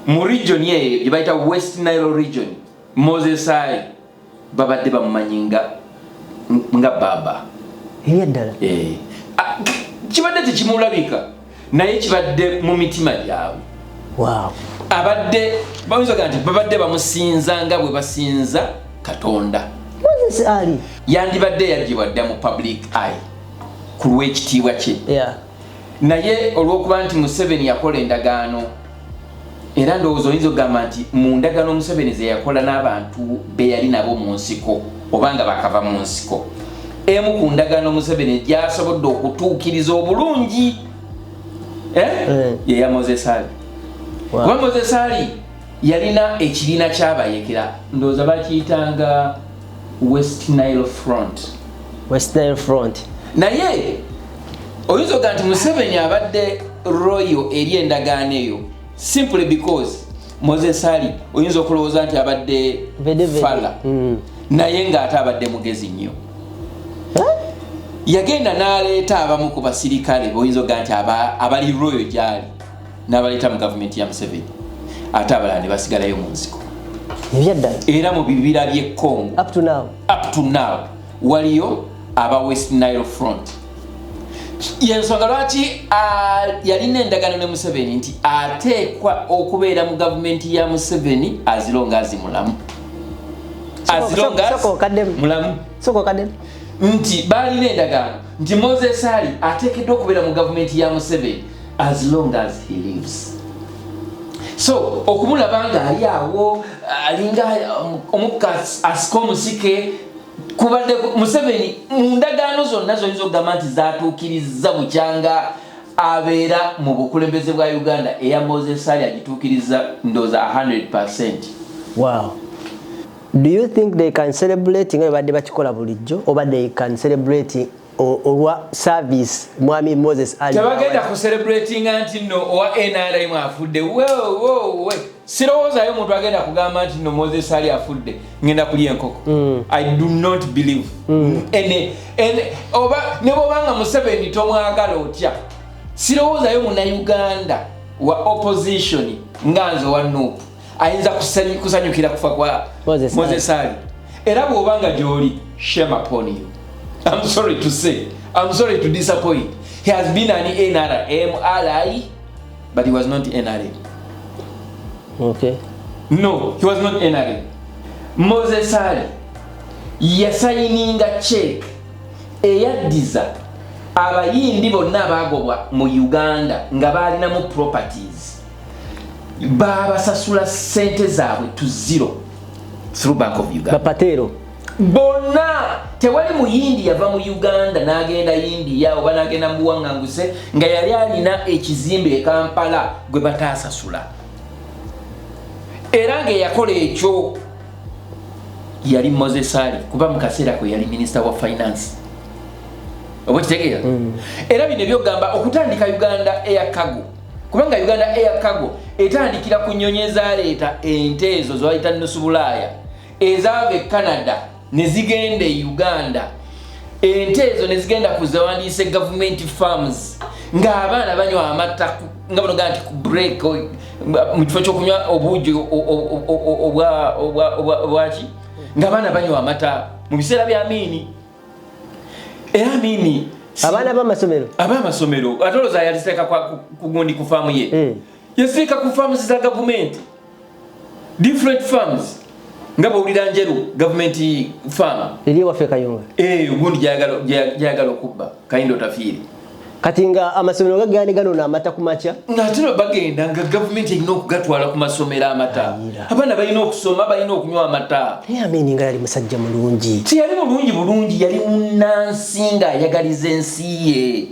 mu region ye yibaita West Nile region Moses Ali babadde bamumanyinga nga baba eyaddala kibadde tekimulabika naye kibadde mu mitima gyabwe. Wow. Abadde bayinza nti babadde bamusinza nga bwe basinza Katonda. Moses Ali yandibadde yagibwa dda mu public eye ku lw'ekitiibwa kye. Naye olw'okuba nti Museveni yakola endagaano era ndowooza oyinza okugamba nti mu ndagaano Museveni ze yakola n'abantu be yali nabo mu nsiko oba nga bakava mu nsiko, emu ku ndagaano Museveni gyasobodde okutuukiriza obulungi ye ya Moses Ali. Kuba Moses Ali yalina ekibiina ky'abayekera ndowooza bakiyitanga West Nile Front. West Nile Front. Naye oyinza okugamba nti Museveni abadde royal eri endagaano eyo simply because Moses Ali oyinza okulowooza nti abadde fala naye ng'ate abadde mugezi nnyo. Yagenda n'aleeta abamu ku basirikale oyinza okugamba nti abali royal gyali n'abaleeta mu gavumenti ya Museveni, ate abalala ne basigalayo mu nsiko. Era mu bibira by'e Congo up to now waliyo aba West Nile Front. Yensonga lwaki yalina endagaano ne Museveni nti ateekwa okubeera mu gavumenti ya Museveni as long as mulamu. Nti balina endagaano nti Moses Ali ateekeddwa okubeera mu gavumenti ya Museveni as long as he lives. So okumulaba nga ali awo alinga omukka asika omusike kubadde Museveni mu ndagaano zonna zoyinza okugamba nti zaatuukiriza bukyanga abeera mu bukulembeze bwa Uganda eya Moses Ali agituukiriza ndowooza 100%. Wow. Do you think they can celebrate nga badde bakikola bulijjo oba they can celebrate olwa service mwami Moses Ali? Tebagenda ku celebrating nti no owa NRM afudde. Sirowoozayo omuntu agenda kugamba nti no Moses Ali afudde ngenda kulya enkoko. I do not believe. Oba ne bw'obanga Museveni tomwagala otya, sirowoozayo Munnayuganda wa opposition nga nze wa Nuupu ayinza kusanyukira kufa kwa Moses Ali. Era bw'obanga gy'oli, shame upon you. I'm sorry to say, I'm sorry to disappoint. He has been an NRM ally, but he was not NRM. Okay. No, he was not NRM. Moses Ali yasayininga check eyaddiza abayindi bonna abagobwa mu Uganda nga balina mu properties babasasula sente zaabwe to zero through Bank of Uganda. Bapatero bonna tewali muyindi yava mu Uganda n'agenda India oba n'agenda mu buwanganguse nga yali alina ekizimbe e Kampala gwe bataasasula. Era ng'eyakola ekyo yali Moses Ali kuba mu kaseera kwe yali Minister wa Finance. Oba kitegeera? Era bino byogamba okutandika Uganda Air Cargo. Kubanga Uganda Air Cargo etandikira ku nnyonyi ezaaleeta ente ezo z'ayita nnusu Bulaaya ezaava e Canada ne zigenda e Uganda. Ente ezo ne zigenda kuzawandiisa government farms ng'abaana banywa amata nga bano ganti ku break mu kifo ky'okunywa obuugi obwaki ng'abaana banywa amata mu biseera bya Amini. Era Amini abaana b'amasomero ate olowooza yalisireka ku gundi ku faamu ye yasirika ku farms za government, different farms nga bawulira Njeru government farm eri waffe Kayunga gundi gyagala okubba Kayindo Tafiiri. Kati nga amasomero gagandi ganona amata ku makya ng'ate bagenda nga gavumenti erina okugatwala ku masomero amata. Abaana balina okusoma, balina okunywa amata. Naye Amini nga yali musajja mulungi. Tiyali bulungi, yali munnansi ng'ayagaliza ensi ye.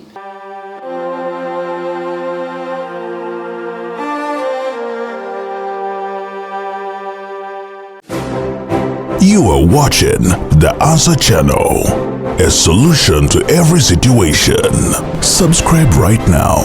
You are watching The Answer Channel, a solution to every situation. Subscribe right now.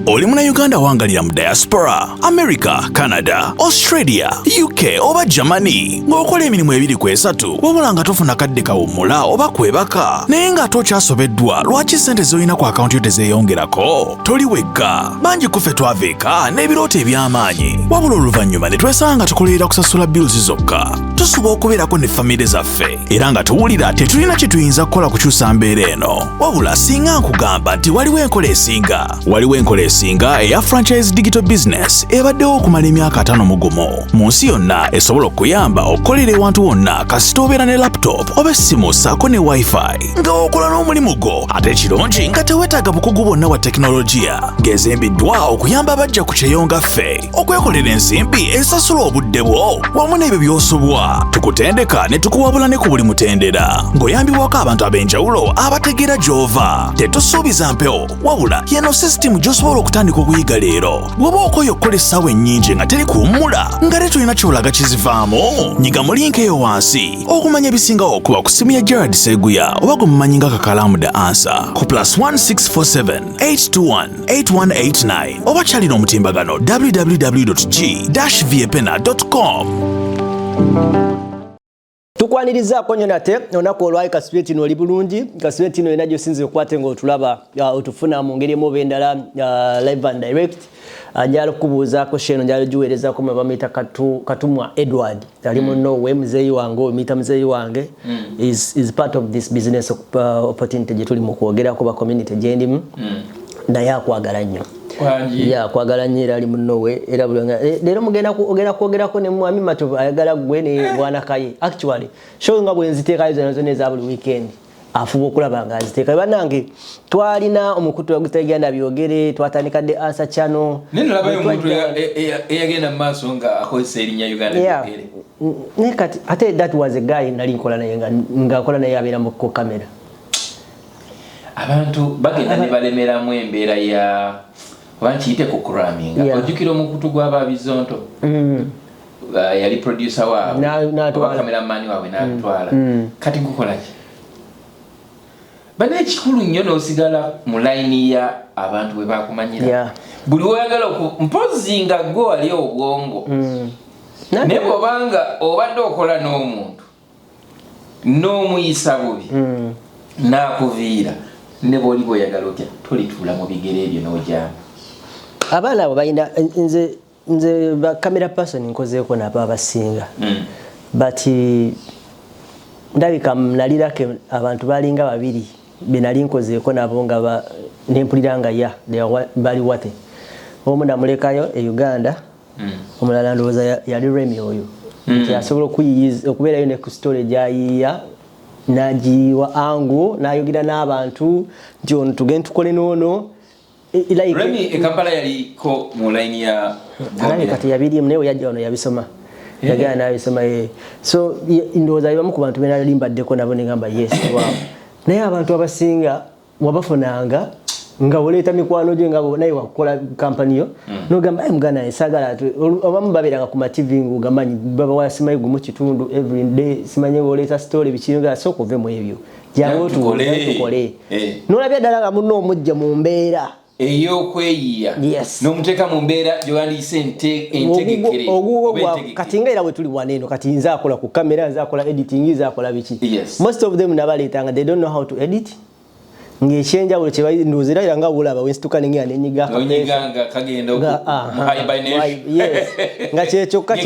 Oli muna Uganda wangalira mu diaspora, America, Canada, Australia, UK oba Germany. Ng'okola emirimu ebiri ku esatu, wabula nga tofuna kadde kawummula oba kwebaka. Naye nga tokyasobeddwa lwaki ssente z'olina ku akaunti yo tezeeyongerako? Toli wekka. Bangi ku ffe twava eka n'ebirooto eby'amaanyi. Wabula oluvannyuma ne twesanga tukolerera kusasula bills zokka. Tusuba okubeerako ne famire zaffe. Era nga tuwulira tetulina kye tuyinza kukola kukyusa mbeera eno. Wabula singa nkugamba nti waliwo enkola esinga. Waliwo enkola esinga eya franchise digital business ebaddewo okumala emyaka 5 mu gumu. Mu nsi yonna esobola okuyamba okukolera ewantu wonna kasita obeera ne laptop oba essimu ssaako ne wifi. Nga okola n'omulimu gwo ate ekirungi nga teweetaaga bukugu bwonna bwa tekinologiya. Ng'ezimbiddwa okuyamba abajja ku kyeyonga ffe. Okwekolera ensimbi esasula obudde bwo wamu n'ebyo by'osobwa. Tukutendeka ne tukuwabula ne ku buli mutendera. Ng'oyambibwako abantu ab'enjawulo abategeera gy'ova. Tetusuubiza mpewo wabula yeno sisitimu gy'osobola okutandika okuyiga leero. Bw'oba okoye okukola essaawa ennyingi nga teri kuwummula nga tetulina ky'olaga kizivaamu. Nyiga mu linka eyo wansi okumanya ebisingawo okuba ku ssimu ya Gerard Seguya oba gwe mumanyi nga Kakalamu The Answer ku +1647 821 8189 oba kyalina omutimbagano www.g-viepena.com. Tukwanirizaako nnyo nate olunaku olwayi kasubeti no oli bulungi kasubeti no ena gy'osinze okwate ng'otulaba otufuna mu ngeri emu oba endala live and direct. Njala okubuuzaako sheno njala giweerezaako mwe bamuyita Katumwa Edward ali mu Norway muzeeyi wange omuyita muzeeyi wange is part of this business opportunity gye tuli mu kwogerako ba community gye ndimu naye akwagala nnyo. Ya kwagala nnyo era ali mu Norway era bulanga leero mugenda kwogerako ne mwami Matovu ayagala gwe ne bwana Kaye. Actually show nga bwe nziteekayo zonna eza buli weekend afuba okulaba nga nziteekayo bannange twalina omukutu ogutagenda byogere twatandika The Answer Channel nino labayo omuntu eyagenda mu maaso nga akozesa erinnya Uganda byogere ne kati ate that was a guy nali nkola naye nga nkola naye abeera mu kamera. Abantu bagenda ne balemeramu embeera ya wankiyite ku cramming ojjukira omukutu gw'ababizonto yali producer waabwe cameraman waabwe n'atwala kati gukola ki bane ekikulu nnyo n'osigala mu layini ya abantu bwe bakumanyira buli oyagala mpozi nga gwe wali obwongo naye bw'obanga obadde okola n'omuntu n'omuyisa bubi n'akuviira ne bw'oli bw'oyagala otya tolituula mu bigere ebyo n'ojyama. Abaana abo balina nze ba camera person nkozeeko nabo abasinga but ndabika nalirake abantu balinga babiri benali nkozeeko nabo nga nempulira nga bali wate omu namulekayo e Uganda omulala ndowooza yali Remy oyo nti asobola okubeerayo ne ku story gyayiiya nagiwa angu nayogera n'abantu nti ono tugende tukole noono. Remy Kampala yaliko mu line ya Remy kati yabiri mnewe yajja ono yabisoma yagana nabisoma so ndowooza bamu ku bantu bena limbaddeko nabo ngamba yes wow naye abantu abasinga wabafunanga nga oleeta mikwano gye nga naye wakola company yo nogamba mugana esagala abamu babeeranga ku TV ngugamanyi baba wasimayi gumu kitundu every day simanyi oleeta story bikinga so kuve mu ebyo jangu tukole nolabye ddala nga munno omujja mu mbeera eyokweyiya n'omuteeka mu mbeera gyewandiyise entegekere kati nga era bwe tuli waneeno kati nze akola ku kamera nze akola editing nze akola biki most of them nabaleetanga they don't know how to edit ng'ekyenjawulo kye ndowooza era nga bulaba wensituka nenga nenyiga nga kyekyokka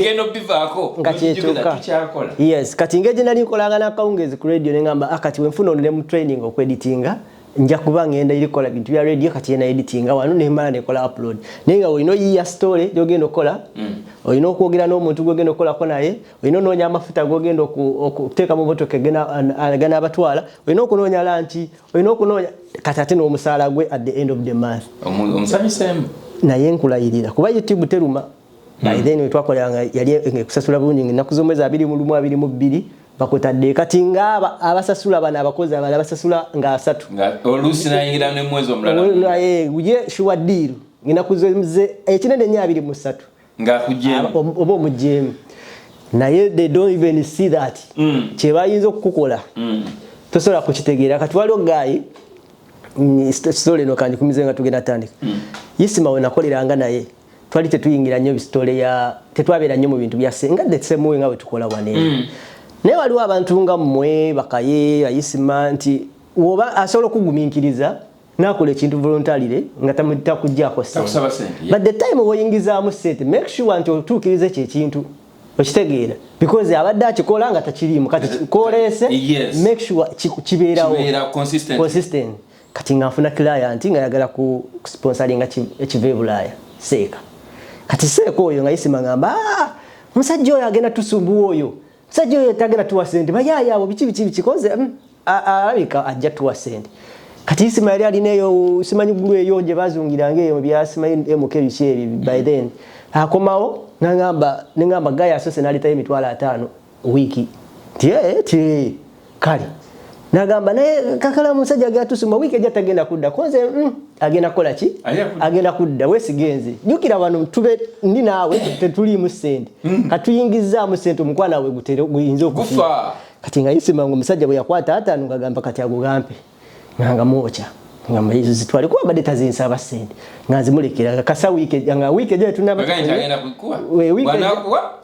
yes kati ng'egye nali nkolanga n'akawungeezi ku radio nengamba kati wenfuna onole mu training okweditinga nja kuba ngenda irikola bintu bya radio kati yena editinga wano nemala nekola upload nenga olino yiya story gyogenda okola olina okwogera n'omuntu gwogenda okolako naye olina onoonya amafuta gwogenda okuteeka mu motoka gana abatwala olina okunoonya lanchi olina okunoonya kati ate n'omusaala gwe at the end of the month omusanyusemu naye nkulayirira kuba YouTube teruma by then wetwakolanga yali ekusasula bulungi ennaku z'omwezi 21-22 bakutadde kati ngaba abasasula bana abakozi abala basasula nga 3 olusi nayingira ne mwezi omulala ye shuwa deal ngina kuzemze ekinene nya 23 nga kujema obo mujema naye they don't even see that kye bayinza okukola tosobola kukitegeera kati waliwo gayi story no kandi kumizenga tugenda tandika Isima we nakoleranga naye twali tetuyingira nnyo bistole ya tetwabeera nnyo mu bintu bya senga the same way nga we tukola wane naye waliwo abantu nga mmwe bakaye Isima nti oba asobola okugumiikiriza nakola ekintu voluntarily nga takujjaako sente but the time woyingizaamu sente make sure nti otuukirize kyekintu okitegeera because abadde akikola nga takiriimu kati koleese make sure kibeerawo consistent kati nga nfuna client nga yagala ku sponsoringa ekive Bulaaya seeka kati seeka oyo nga Isima ngamba omusajja oyo agenda tusumbuwa oyo omusajja oyo tagenda tuwa sente bayaaya abo biki kikoze alabika ajja tuwa sente kati Isima yali alineyo simanyi gulu eyo gye bazungirange eyo byasima MK bikyeri by then akomawo nangamba gaya asose nalitayo emitwalo 5 wiki tie kali nagamba naye kakala musajja agenda tusuma wiki ejja tagenda kudda konze agenda kola ki agenda kudda wesigenze jukira wano tube ndi naawe tetuli mu sente katuyingiza mu sente omukwana we gutere guyinza okufa kati nga Isima ngo musajja bwe yakwata 5 ngagamba kati agugampe nganga mocha ngamba hizo zitwali kuba bade tazinsaba sente ngazimulekera kasa wiki je tunaba agenda kukua wanakuwa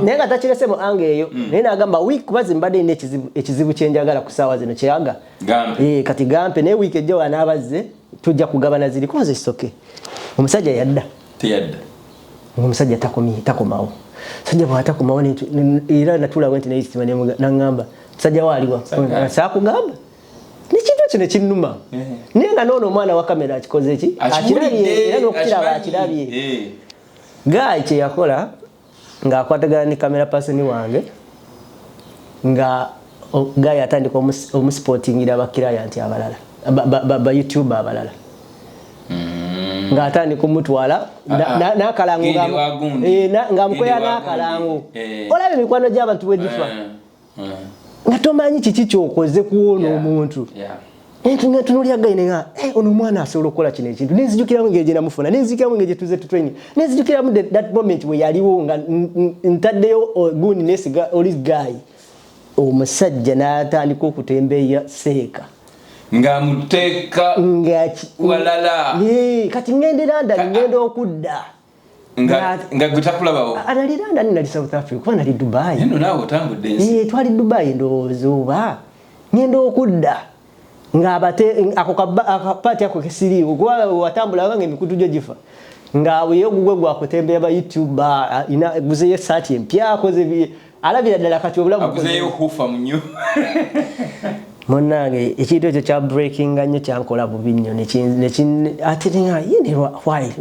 nenga tachirese mu ange eyo nena agamba wiki kubazi mbade ine ekizibu kyenjagala kusawa zino kyaga gampe kati gampe ne wiki je wanabaze tujja kugabana zili koze soke omusajja yadda omusajja takomawo sajja bwata komawo era natula wenti na Isima ne ngamba sajja waliwa sa kugamba nikintu kino kinnuma nenga nono omwana wa kamera akikoze ki akirabye era n'okukiraba akirabye gayi kye yakola ng'akwatagana ne kamera person wange nga gayi atandika omusportingira abakirayanti abalala ba YouTube abalala ng'atandika omutwala n'akalango ng'amukwera n'akalango olaba emikwano gy'abantu bwe gifa nga tomanyi kiki kyokoze kuwona omuntu nga tunulya gaine nga ono mwana asobola okukola kino ekintu nenzijukiramu ngeri gye namufuna nenzijukiramu ngeri gye tuze tutraining nenzijukiramu that moment we yaliwo nga ntaddeyo gundi nesiga oli guy omusajja n'atandika okutembeeya seeka ng'amuteeka walala kati ngende London ngenda okudda nga gutakulaba ali London nali South Africa kuba nali Dubai nno naawe otambudde ensi twali Dubai ndowooza oba ngenda okudda ng'abate ako kapati ako kesiriiwo kuba watambula nga emikutu gyo gifa ng'awe ogugwe gwakutembeya ba YouTuber guzeyo esaati empya akoze alabira ddala kati obulamu aguzeyo hufa munyo Monange ekintu ekyo kya breaking nnyo kyankola bubi nnyo ate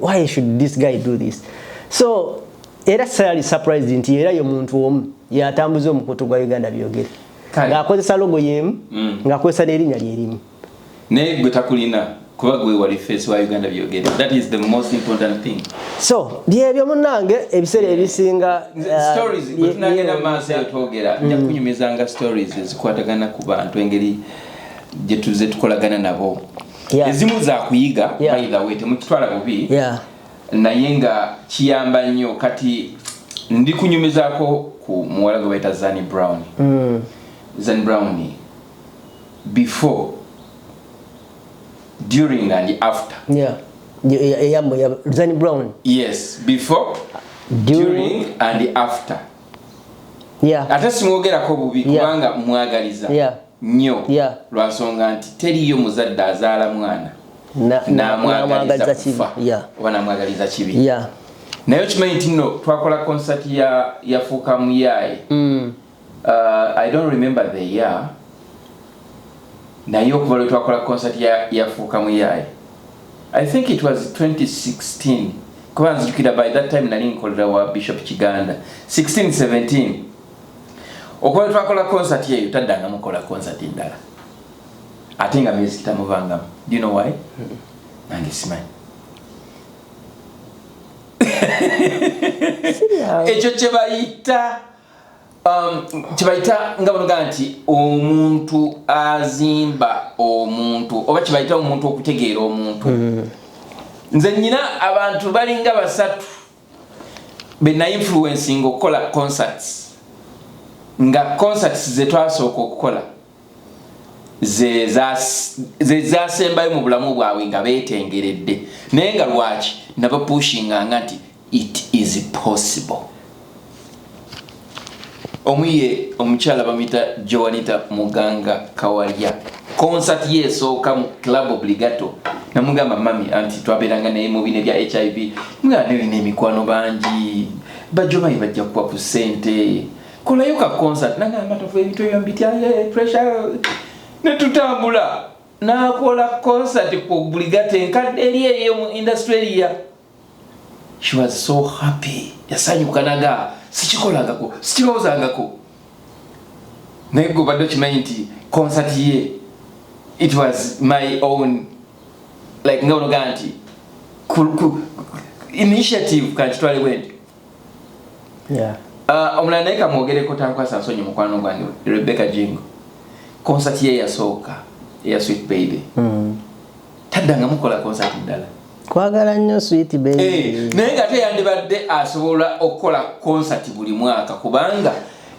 why should this guy do this so era sali surprised nti era yo muntu omu yatambuza omukutu gwa Uganda byogere ng'akozesa logo yemu ng'akozesa n'erinnya lyerimu naye gwe takulina kuba gwe wali face wa Uganda byogere that is the most important thing so byebyo munange ebiseera ebisinga stories bwe tunagenda maaso yotwogera nja kunyumizanga stories ezikwatagana ku bantu engeri gye tuze tukolagana nabo ezimu za kuyiga by the way temukitwala bubi naye nga kiyamba nnyo kati ndi kunyumizaako ku muwala gwe bayita Zanny Brown Zanny Brown before during and after Zanny Brown yes before during and after ate simwogerako bubi kubanga mwagaliza nnyo lwansonga nti teriyo muzadde azaala mwana namwagaliza kufa oba namwagaliza kibi naye okimanyi nti nno twakola concert yafuuka muyaaye I don't remember the year naye okuva lwe twakola concert yafuuka muyaaye I think it was 2016 kuba nzijukira by that time nali nkolera wa Bishop Kiganda 16-17 okuva lwe twakola concert yeyo taddanga mukola concert endala ate nga music tamuvangamu do you know why nange simanyi ekyo kibayita nga banoga nti omuntu azimba omuntu oba kibayita omuntu okutegeera omuntu nze nyina abantu balinga basatu bena influencing okukola concerts nga concerts ze twasooka okukola ze zasembayo mu bulamu bwawe nga beetengeredde naye nga lwaki naba pushinganga nti it is possible. Omuye omukyala bamita Joanita Muganga Kawalya concert yesooka mu Club Obligato namugamba mami anti twaberanga naye mu bine bya HIV mwana ne emikwano bangi bajomayi bajja kuwa ku sente kolayo ka concert nangamba tofu ebintu ebyo mbitya pressure ne tutambula nakola concert ku Obligato enkadde eri eyo mu industry area. She was so happy yasanyukanaga sikikolangako sikirowozangako naye gwe badde okimanyi nti concert ye it was my own like nga onoga nti initiative kakitwale bwenti omulala naye kamwogereko tankwasa nsonyi mukwano gwange Rebecca Jingo concert ye yasooka eya Sweet Baby taddanga mukola concert ddala kwagala nnyo Sweet Baby naye nga teyandibadde asobola okukola concert buli mwaka kubanga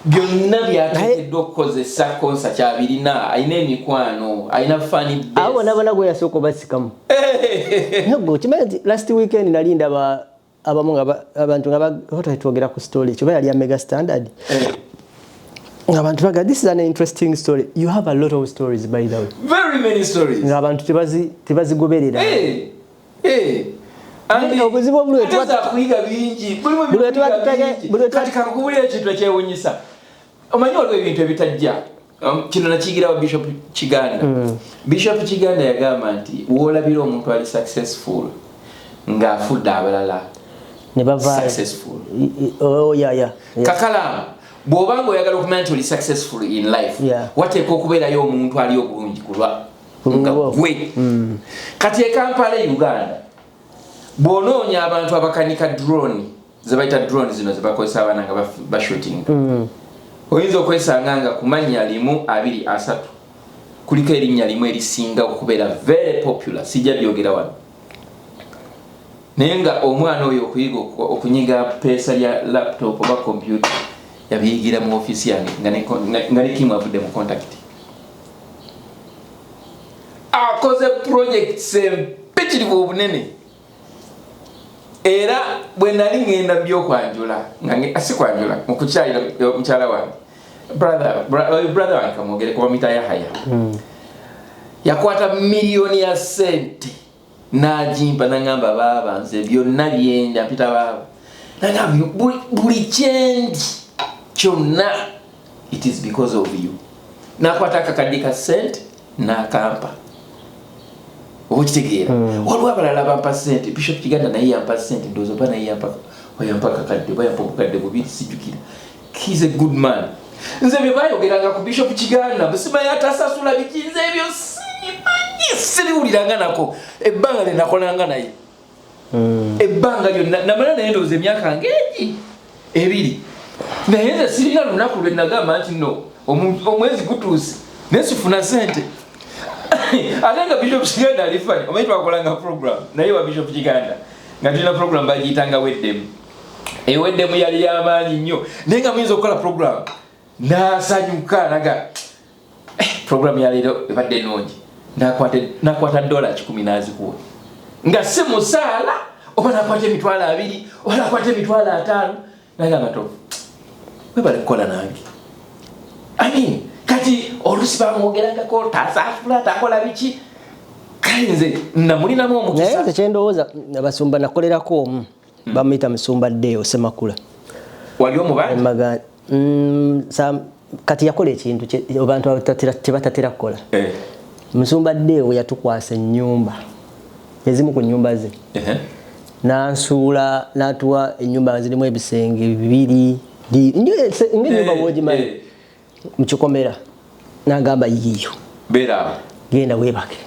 byonna byateekeddwa okukozesa concert abirina alina emikwano alina funny base abo nabona gwe yasooka basikamu nabwo kimanyi last weekend nalinda abamu abantu nga twogera ku story kiba yali ya Mega Standard abantu baga this is an interesting story. You have a lot of stories by the way, very many stories nga abantu tebazigoberera andi obuzibu bulu etwata kuyiga bingi bulu katika kubulira ekintu ekyewunyisa omanyi waliwo ebintu ebitajja kino nakigira wa Bishop Kiganda Bishop Kiganda yagamba nti woolabira omuntu ali successful ng'afudde abalala ne bava successful yeah. Kakala bw'obanga oyagala okumanya nti oli successful in life wateeka okubeerayo omuntu ali obulungi kulwa nga gwe kati e Kampala Uganda bw'onoonya abantu abakanika drone ze bayita drone zino ze bakozesa abaana nga bashooting oyinza okwesanga nga kumanya limu 2 3 kuliko erinnya limu erisinga okubeera very popular sijja byogera wano naye nga omwana oyo okuyiga okunyiga peesa lya laptop oba computer yabiyigira mu office yange nga ne kimu avudde mu contact akoze projects empitirivu obunene era bwe nali ngenda byokwanjula asikwanjula mukukyalira mukyala wange brother wange kamwogere kuba mita Yahaya yakwata miliyoni ya sente n'agimpa nangamba baaba nze byonna byenda mpita baaba nangamba buli kyendi kyonna it is because of you nakwata akakadde ka sente n'akampa okitegeera waliwo abalala bampa sente Bishop Kiganda naye yampa sente ndowooza oba naye yampa kakadde oba yampa obukadde bubiri sijjukira. He's a good man. Nze bye bayogeranga ku Bishop Kiganda busimanyi atasasula bikinze ebyo siriwuliranga nako ebbanga lye nakolanga naye ebbanga lyonna namala naye ndowooza emyaka ng'egi 2 naye nze sirina lunaku lwe nagamba nti no omwezi gutuuse nesifuna sente ate nga Bishop Kiganda alifani omanyi twakolanga program naye wa Bishop Kiganda nga tulina program bagiyitanga weddemu eweddemu yali y'amaanyi nnyo naye nga muyinza okukola program n'asanyuka naga program ya leero ebadde ennungi nakwata $10 n'azikuwa nga si musaala oba nakwata $20 oba nakwata $5 nagamba to webale kukola nange kati olusi bamwogerangako tasafula takola biki kale nze namulinamu omukisa naye kyendowooza abasumba nakolerako omu bamuyita Musumba Deo Semakula wali omubanja kati yakola ekintu abantu tebatatera kukola Musumba Deo yatukwasa ennyumba ezimu ku nnyumba ze nansuula natuwa ennyumba zirimu ebisenge 2 ng'ennyumba bwogimanyi mukikomera nagamba yiyo beera genda webake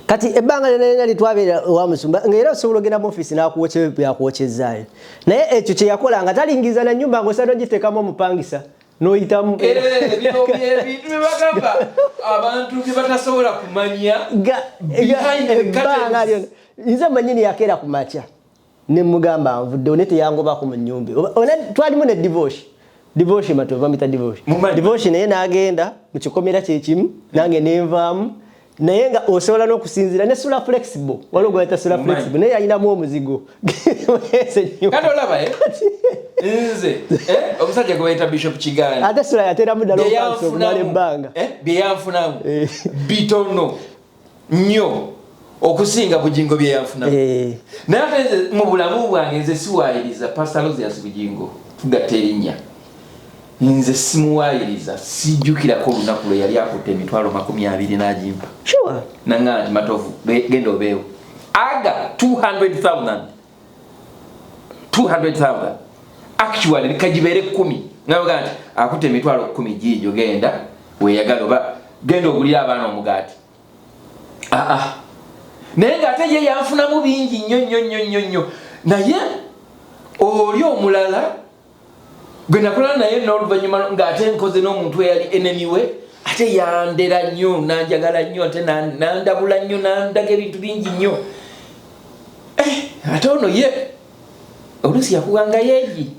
kati ebbanga lyenna litwabeera wa Musumba ng'era osobola ogenda mu office n'akuwokya byakwokyezaayo naye ekyo kye yakola nga talingiza na nnyumba ng'osala ogiteekamu omupangisa n'oyitamu bino ebintu bye bagamba abantu bye batasobola kumanya ebbanga lyonna nze manyini yakeera ku makya ne mugamba nvudde one teyangobako mu nnyumba twalimu ne divorce Devotion matu bamita devotion. Devotion naye nagenda mu kikomera kye kimu nange nenvaamu naye nga osobola n'okusinzira ne sula flexible waliwo gweta sula flexible naye ayinamu omuzigo kati olaba nze omusajja gweta Bishop Kigani ate sula yateramu ddala okanso okumala ebbanga bye yanfunamu bitono nnyo okusinga bujingo bye yanfunamu naye ate mu bulamu bwange nze siwaayiriza Pastor Rosias Bujingo tugatta erinnya nze simuwaayiriza sijjukirako olunaku lwe yali akutte emitwalo 20 n'agimpa sure nanga nti matovu genda obeewo aga 200,000 actually kajibeere 10 nayoga nti akutte emitwalo 10 giijo genda weeyagala oba genda ogulira abaana omugaati naye ng'ate ye yanfunamu bingi nnyo naye oli omulala gwe nakola naye n'oluvannyuma ng'ate nkoze n'omuntu eyali enemy we ate yandera nnyo nanjagala nnyo ate nandabula nnyo nandaga ebintu bingi nnyo ate ono ye oluusi yakuganga yeegi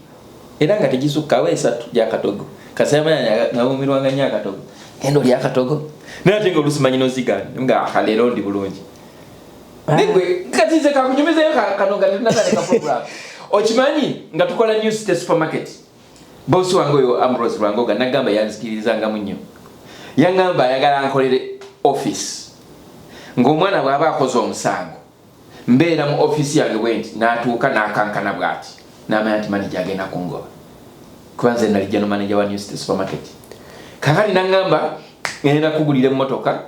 era nga tegisukkawo 3 gyakatogo kasayamanya nawumirwanga nnyo akatogo genda oli akatogo naye ate nga oluusi manyi nozigana nga akaleero ndi bulungi nigwe kati nze kakunyumizayo kano nga tetunataleka program okimanyi nga tukola New City Supermarket bosi wange oyo Ambrose Lwangoga nagamba yanzikirizangamu nnyo yangamba ayagala nkolere office ng'omwana bw'aba akoze omusango mbeera mu office yange bwenti n'atuuka n'akankana bw'ati n'amanya nti manager agenda kungoba kuba nze nali general manager wa New City Supermarket kakati nagamba ngenda kugulira emmotoka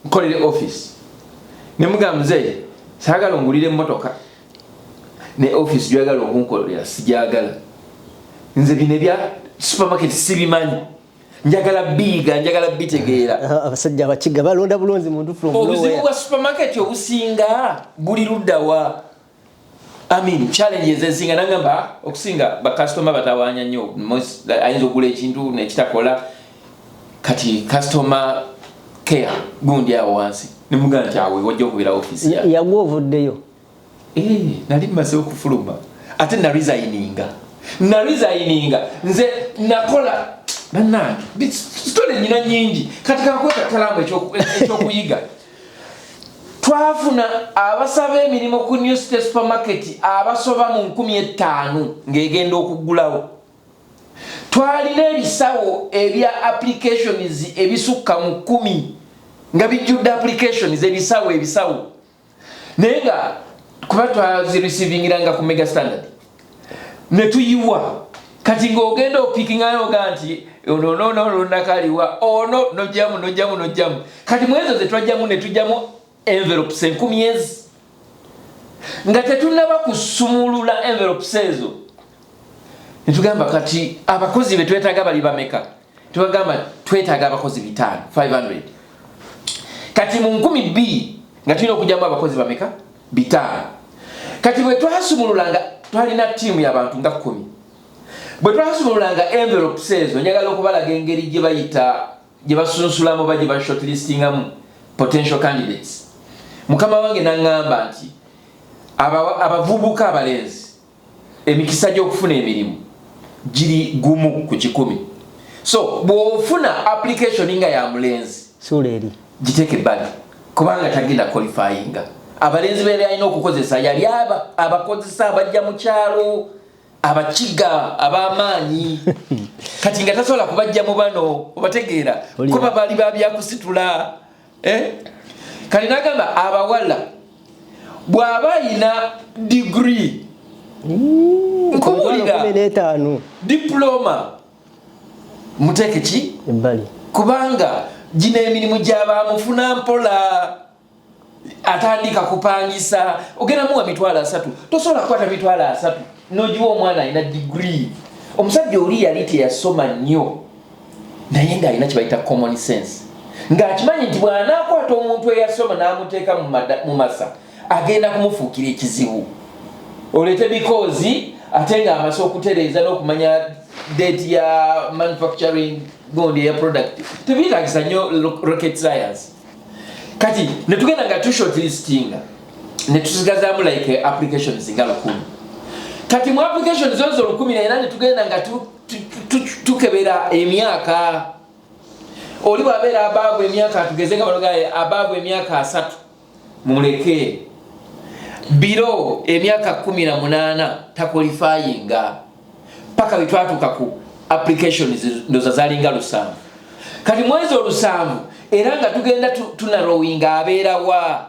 nkolere office nemugamba muzeeyi saagala ongulire emmotoka ne office gyagala okunkolera sijagala nze bino bya supermarket sibimanyi njagala biga njagala bitegeera abasajja abakiga balonda bulonzi muntu from obuzibu bwa supermarket obusinga buli luddawa challenges ezinga nagamba okusinga bakasitoma batawaanya nnyo ayinza okugula ekintu nekitakola kati customer care gundi awo wansi nemugana nti awe wajja okubira office yagwa ovuddeyo nali mmaze okufuluma ate naresigninga nze nakola bannange sitole nyina nyingi kati kakweta kalamu ekyokuyiga twafuna abasaba emirimu ku New City Supermarket abasoba mu 15,000 ng'egenda okuggulawo twalina ebisawo ebya applications ebisukka mu 10 nga bijjudde applications ebisawo naye nga kuba twazireceivingiranga ku Mega Standard ne tuyiwa kati ng'ogenda opikingayo ga nti ono nakaliwa ono nojjamu kati mwezo ze twajjamu ne tujjamu envelopes 10,000 nga tetunaba kusumulula envelopes ezo netugamba kati abakozi be twetaaga bali bameka tubagamba twetaaga abakozi 500 kati mu 10,000 nga tulina okujjamu abakozi bameka 5 kati bwe twasumululanga twalina tiimu y'abantu nga 10 bwe twasumululanga envelopes ezo njagala okubalaga engeri gye bayita gye basunsulamu ba gye bashortlistingamu potential candidates mukama wange nangamba nti abavubuka abalenzi emikisa gy'okufuna emirimu giri gumu ku 10 so bw'ofuna application nga ya mulenzi suleri giteeke ebbali kubanga tagenda qualifyinga abalenzi beera alina okukozesa yali abakozesa abajja mu kyalo abakiga ab'amaanyi kati nga tasobola kubajja mu bano obategeera kuba bali babyakusitula kati nagamba abawala bw'aba ayina degree nkomuwulira diploma muteeke ki ebbali kubanga gino emirimu gy'abamufuna mpola atandika kupangisa ogenda muwa 3 tosobola kukwata 3 nogiwa omwana alina degree omusajja oli yali teyasoma nnyo naye ng'alina kye common sense ng'akimanyi nti bw'anaakwata omuntu eyasoma n'amuteeka mu masa agenda kumufuukira ekizibu olete because ate ng'amasa okutereeza n'okumanya date ya manufacturing gondi ya product tebiitagisa nnyo rocket science kati netugenda nga tushortlistinga netusigazaamu like applications nga 10 kati mu application zozo 18 tugenda nga tukebera emyaka oli bwabera ababu emyaka tugeze nga balogaye ababu emyaka 3 muleke biro emyaka 18 taqualifyinga paka bitwatuka ku application ndoza zalinga lusambu kati mwezi olusambu era nga tugenda tunarowinga abeera wa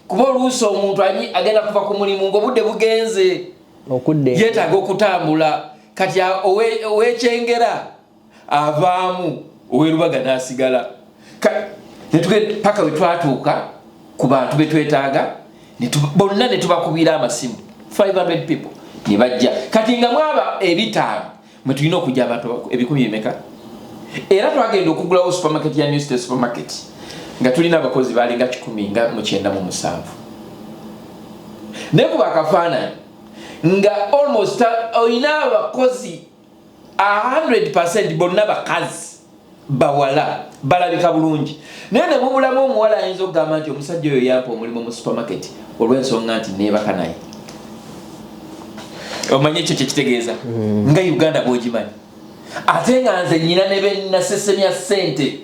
kuba oluusi omuntu agenda kuva ku mulimu ng'obudde bugenze okudde yeetaaga okutambula kati owekyengera avaamu owerubaga n'asigala paka we twatuuka ku bantu be twetaaga bonna ne tubakubira amasimu 500 people ne bajja kati nga mwaba ebitaano mwe tulina okujja abantu 10 emeka era twagenda okugulawo supermarket ya New State Supermarket nga tulina abakozi balinga 10 nga mu 97 ne kuba akafaananyi nga almost oyina abakozi 100% bonna bakazi bawala balabika bulungi naye ne mubulamu omuwala ayinza okugamba nti omusajja oyo yampa omulimu mu supermarket olw'ensonga nti neebaka naye omanye ekyo kyekitegeeza nga Uganda bw'ogimanyi ate nga nze nnyina ne bennasesemya ssente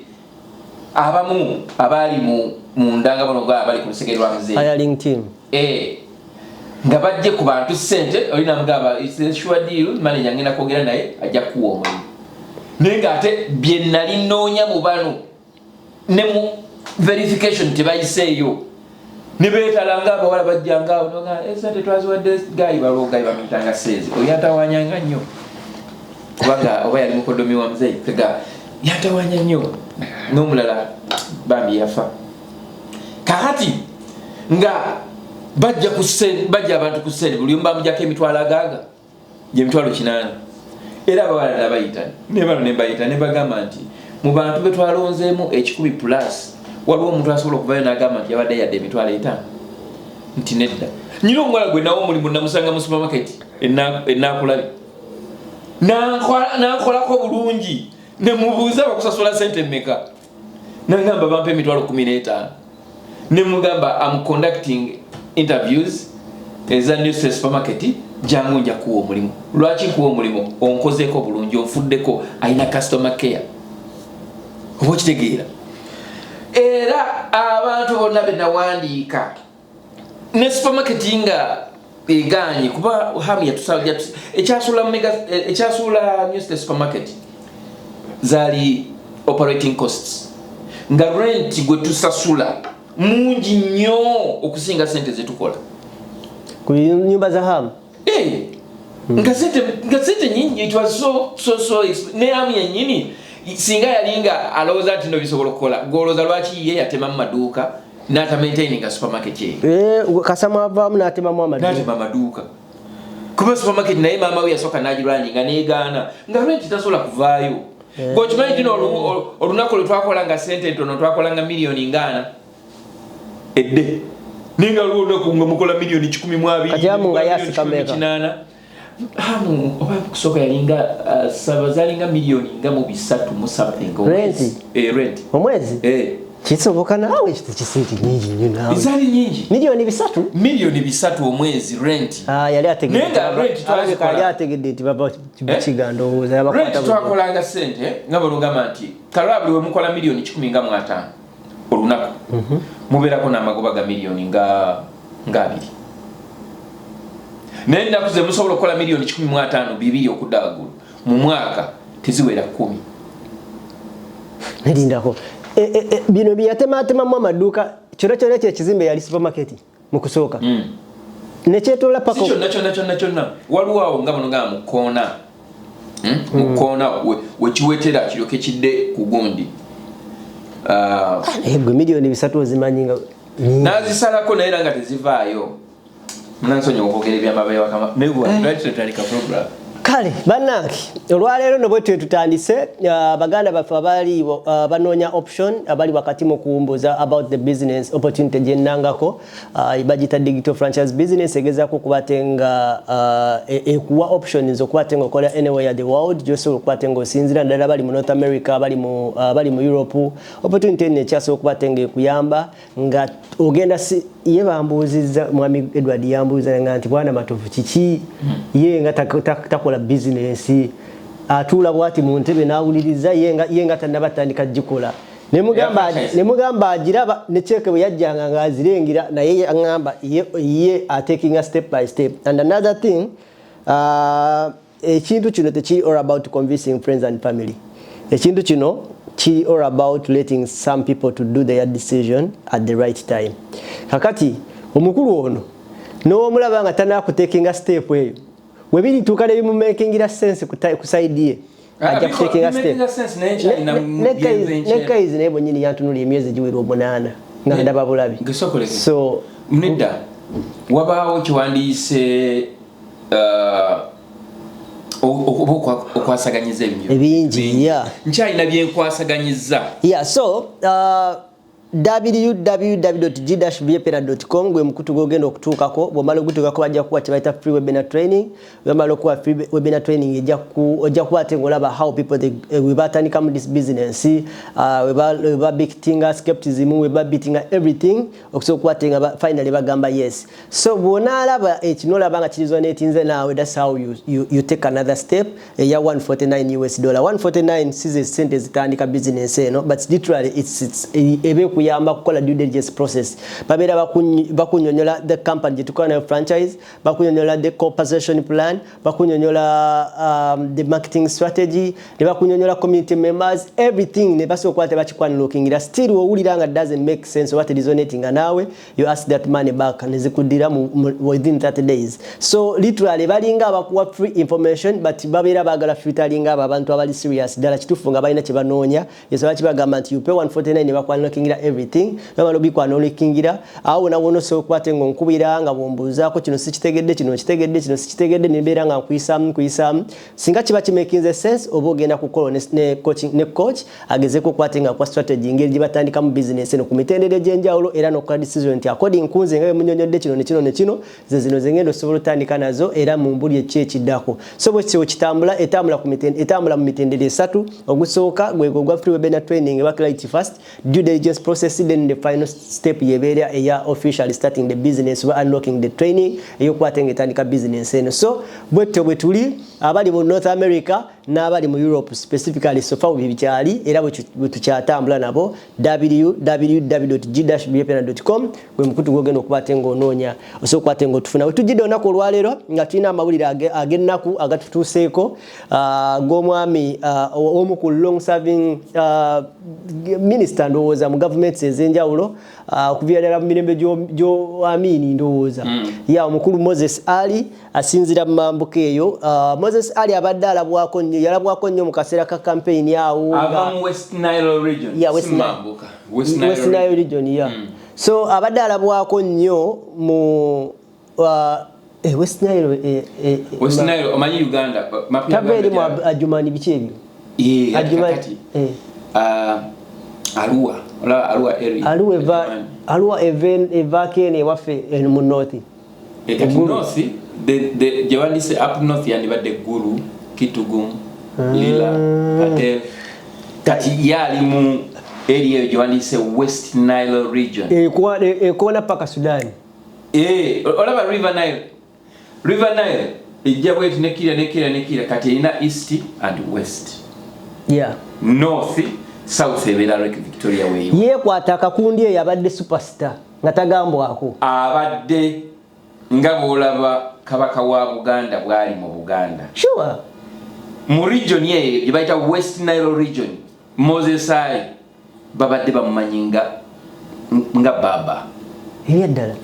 abamu abaali mu ndanga bono bali ku lusegere lwa muzeeyi nga bajje ku bantu ssente olina mugamba sure deal manager ngenda kwogera naye ajja kuwa omulimu naye ng'ate bye nnali nnoonya mu bano ne mu verification tebayiseeyo ne beetalanga abawala bajjanga awo noga esente twaziwadde gayi baloogayi bamuyitanga seezi oyo yatawanyanga nnyo kubanga oba yali mukodomi wa muzeeyi tega yatawanya nnyo n'omulala bambi yafa kakati nga bajja abantu ku ssente buli omu bamujjako emitwalo agaaga gy'emitwalo 8 era abawala nabayita ne bano ne bayita ne bagamba nti mu bantu be twalonzeemu 10 plus waliwo omuntu asobola okuvayo n'agamba nti yabadde yadde emitwalo 5 nti nedda nyina omuwala gwe nawo omulimu namusanga mu supermarket enaakulabye nankolako bulungi ne mubuuza bakusasula ssente mmeka nagamba bampa emitwalo 15 ne mugamba am conducting interviews eza New State Supermarket jangu nja kuwa omulimu lwaki kuwa omulimu onkozeeko bulungi onfuddeko ayina customer care oba kitegeera era abantu bonna benawandiika ne supermarket nga eganye kuba hamu yatusajja ekyasuula New State Supermarket zaali operating costs nga rent gwe tusasula mungi nnyo okusinga sente zetukola ku nyumba za hamu nga sente nyingi it was so ne hamu yennyini singa yalinga alowooza nti no bisobola okukola golooza lwaki ye yatema mu maduuka n'ata maintaininga supermarket ye kasama avaamu n'atemamu amaduuka kuba supermarket naye maama we yasooka n'agirwaninga n'egaana nga rent tasobola kuvaayo gwokimanyi tino olunaku lwe twakolanga sente ntono twakolanga miliyoni ngaana edde ninga lunaku nga mukola miliyoni 12 kati hamu nga yasikameka hamu oba kusooka yalinga zalinga miliyoni nga mu 3 mu something rent omwezi kisoboka naawe kisente nyingi nnyo naawe izali nyingi miliyoni 3 omwezi rent yali ategedde nti baba kiga ndowooza rent twakolanga sente nga balugamba nti kalwa buli we mukola miliyoni 10 nga mu 5 olunaku mubeerako n'amagoba ga miliyoni nga 2 naye ennaku ze musobola okukola miliyoni 15 bibiri okudda waggulu mu mwaka teziwera 10 nerindako bino byatematemamu amaduuka kyona kyekizimbe yali supermarket mu kusooka nekyetoola paka kyonna waliwo awo nga bano nga mukoona wekiwetera kiryoke kidde ku gundi gwe miliyoni 3 ozimanyi nga nazisalako naye era nga tezivaayo munansonyi okwogera ebyamabeewa kama neguwataliika program Kale bannange olwaleero no bwetwe tutandise baganda baffe abali banoonya option abali wakati mu kuwumbuza about the business opportunity gyennangako bagita digital franchise business egezaako kubatenga ekuwa options okubatenga okola anywhere the world gyosobola okubatenga osinzira ddala bali mu North America bali mu Europe opportunity nekyasobola okubatenga ekuyamba nga ogenda ye bambuuzizza mwami Edward yambuuza nga nti bwana Matovu kiki ye nga takola business atula bwati mu ntebe nawuliriza ye nga tannabatandika gikola nemugamba agiraba ne cheke bwe yajjanga nga azirengira naye angamba ye taking a step by step. And another thing ekintu kino tekiri all about convincing friends and family. Ekintu kino kiri all about letting some people to do their decision at the right time. Kakati omukulu ono n'omulaba nga tanakutekinga step eyo webiri tuka ne bimumakingira sense kusaidie ajja kutekinga step neka izi nebo nyini yantunuli emyezi giwira 8 nga ndaba bulabi so mnidda wabaawo kiwandiise okwasaganyiza ebingi nkyalina byenkwasaganyiza so www.g-vpn.com gwe mukutu gogenda okutuukako bwomala okutuukako bajja kuwa kyebayita free webinar training bwomala okuwa free webinar training ojja kuba ate ng'olaba how people we batandika mu this business we beatinga skepticism we beatinga everything okusobola okubatenga finally bagamba yes. So bw'onaalaba ekinolaba nga kirizo neetinze naawe that's how you take another step eya $149 $149 size sente zitandika business eno but literally it's kuyamba kukola due diligence process babera bakunyonyola the company jetukola nayo franchise bakunyonyola the compensation plan bakunyonyola the marketing strategy ne bakunyonyola community members everything ne baso kwate bachikwana lookingira still owulira nga doesn't make sense what resonating nawe you ask that money back ne zikudira within 30 days. So literally balinga abakuwa free information but babera bagala filtering abantu abali serious dala kitufu nga balina kibanoonya yeso bakibagamba nti you pay $149 ne bakwana lookingira everything bamalo bikwana lookingira awo na wono so kwate ngo nkubira nga bombuzaako kino sikitegedde kino sikitegedde nebera nga kuyisamu singa kiba kimakinze sense obo genda kukola ne coach agezeko kwate nga kwa strategy ngeri gibatandika mu business eno kumitendere gyenjawulo era no kwa decision nti according kunze nga munyonyodde kino ze zino zengendo sobola tandika nazo era mu mbuli ekiddako so bwe kitambula etambula mu mitendere 3 ogusooka gwa free webinar training baklight first due diligence process then the final step yebeera eya officially starting the business we unlocking the training eyo kwatenge tandika business eno. So bwe tuli abali mu North America n'abali mu Europe specifically so far bibikyali era bwe tukyatambula nabo www.g-vpn.com gwe mukutu gogenda okubatenga onoonya osobola okubatenga otufuna wetujjidde olunaku olwaleero nga tulina amawulire ag'ennaku agatutuuseeko g'omwami omu ku long serving minister ndowooza mu governments ez'enjawulo okuviira ddala mu mirembe gy'Amini ndowooza omukulu Moses Ali asinzira mu mambuka eyo. Moses Ali abadde yalabwako nnyo mu kaseera ka campaign yawo West Nile region West Nile region so abadde alabwako nnyo mu West Nile omanyi Uganda tabeeri mu Adjumani biki ebyo Arua eva kene waffe mu north jawandise up north yandibadde Gulu Kitugum Lila Patel kati yali mu area eyo jawandise West Nile region ekona paka Sudan olaba River Nile ejja bweti nekira kati erina east and west north south ebeera Lake Victoria weyo yekwata akakundi eyo abadde superstar nga tagambwako abadde nga bwolaba kabaka wa Buganda bwali mu Buganda sure mu region eyo gye bayita West Nile region Moses Ali babadde bamumanyi nga baba eyaddala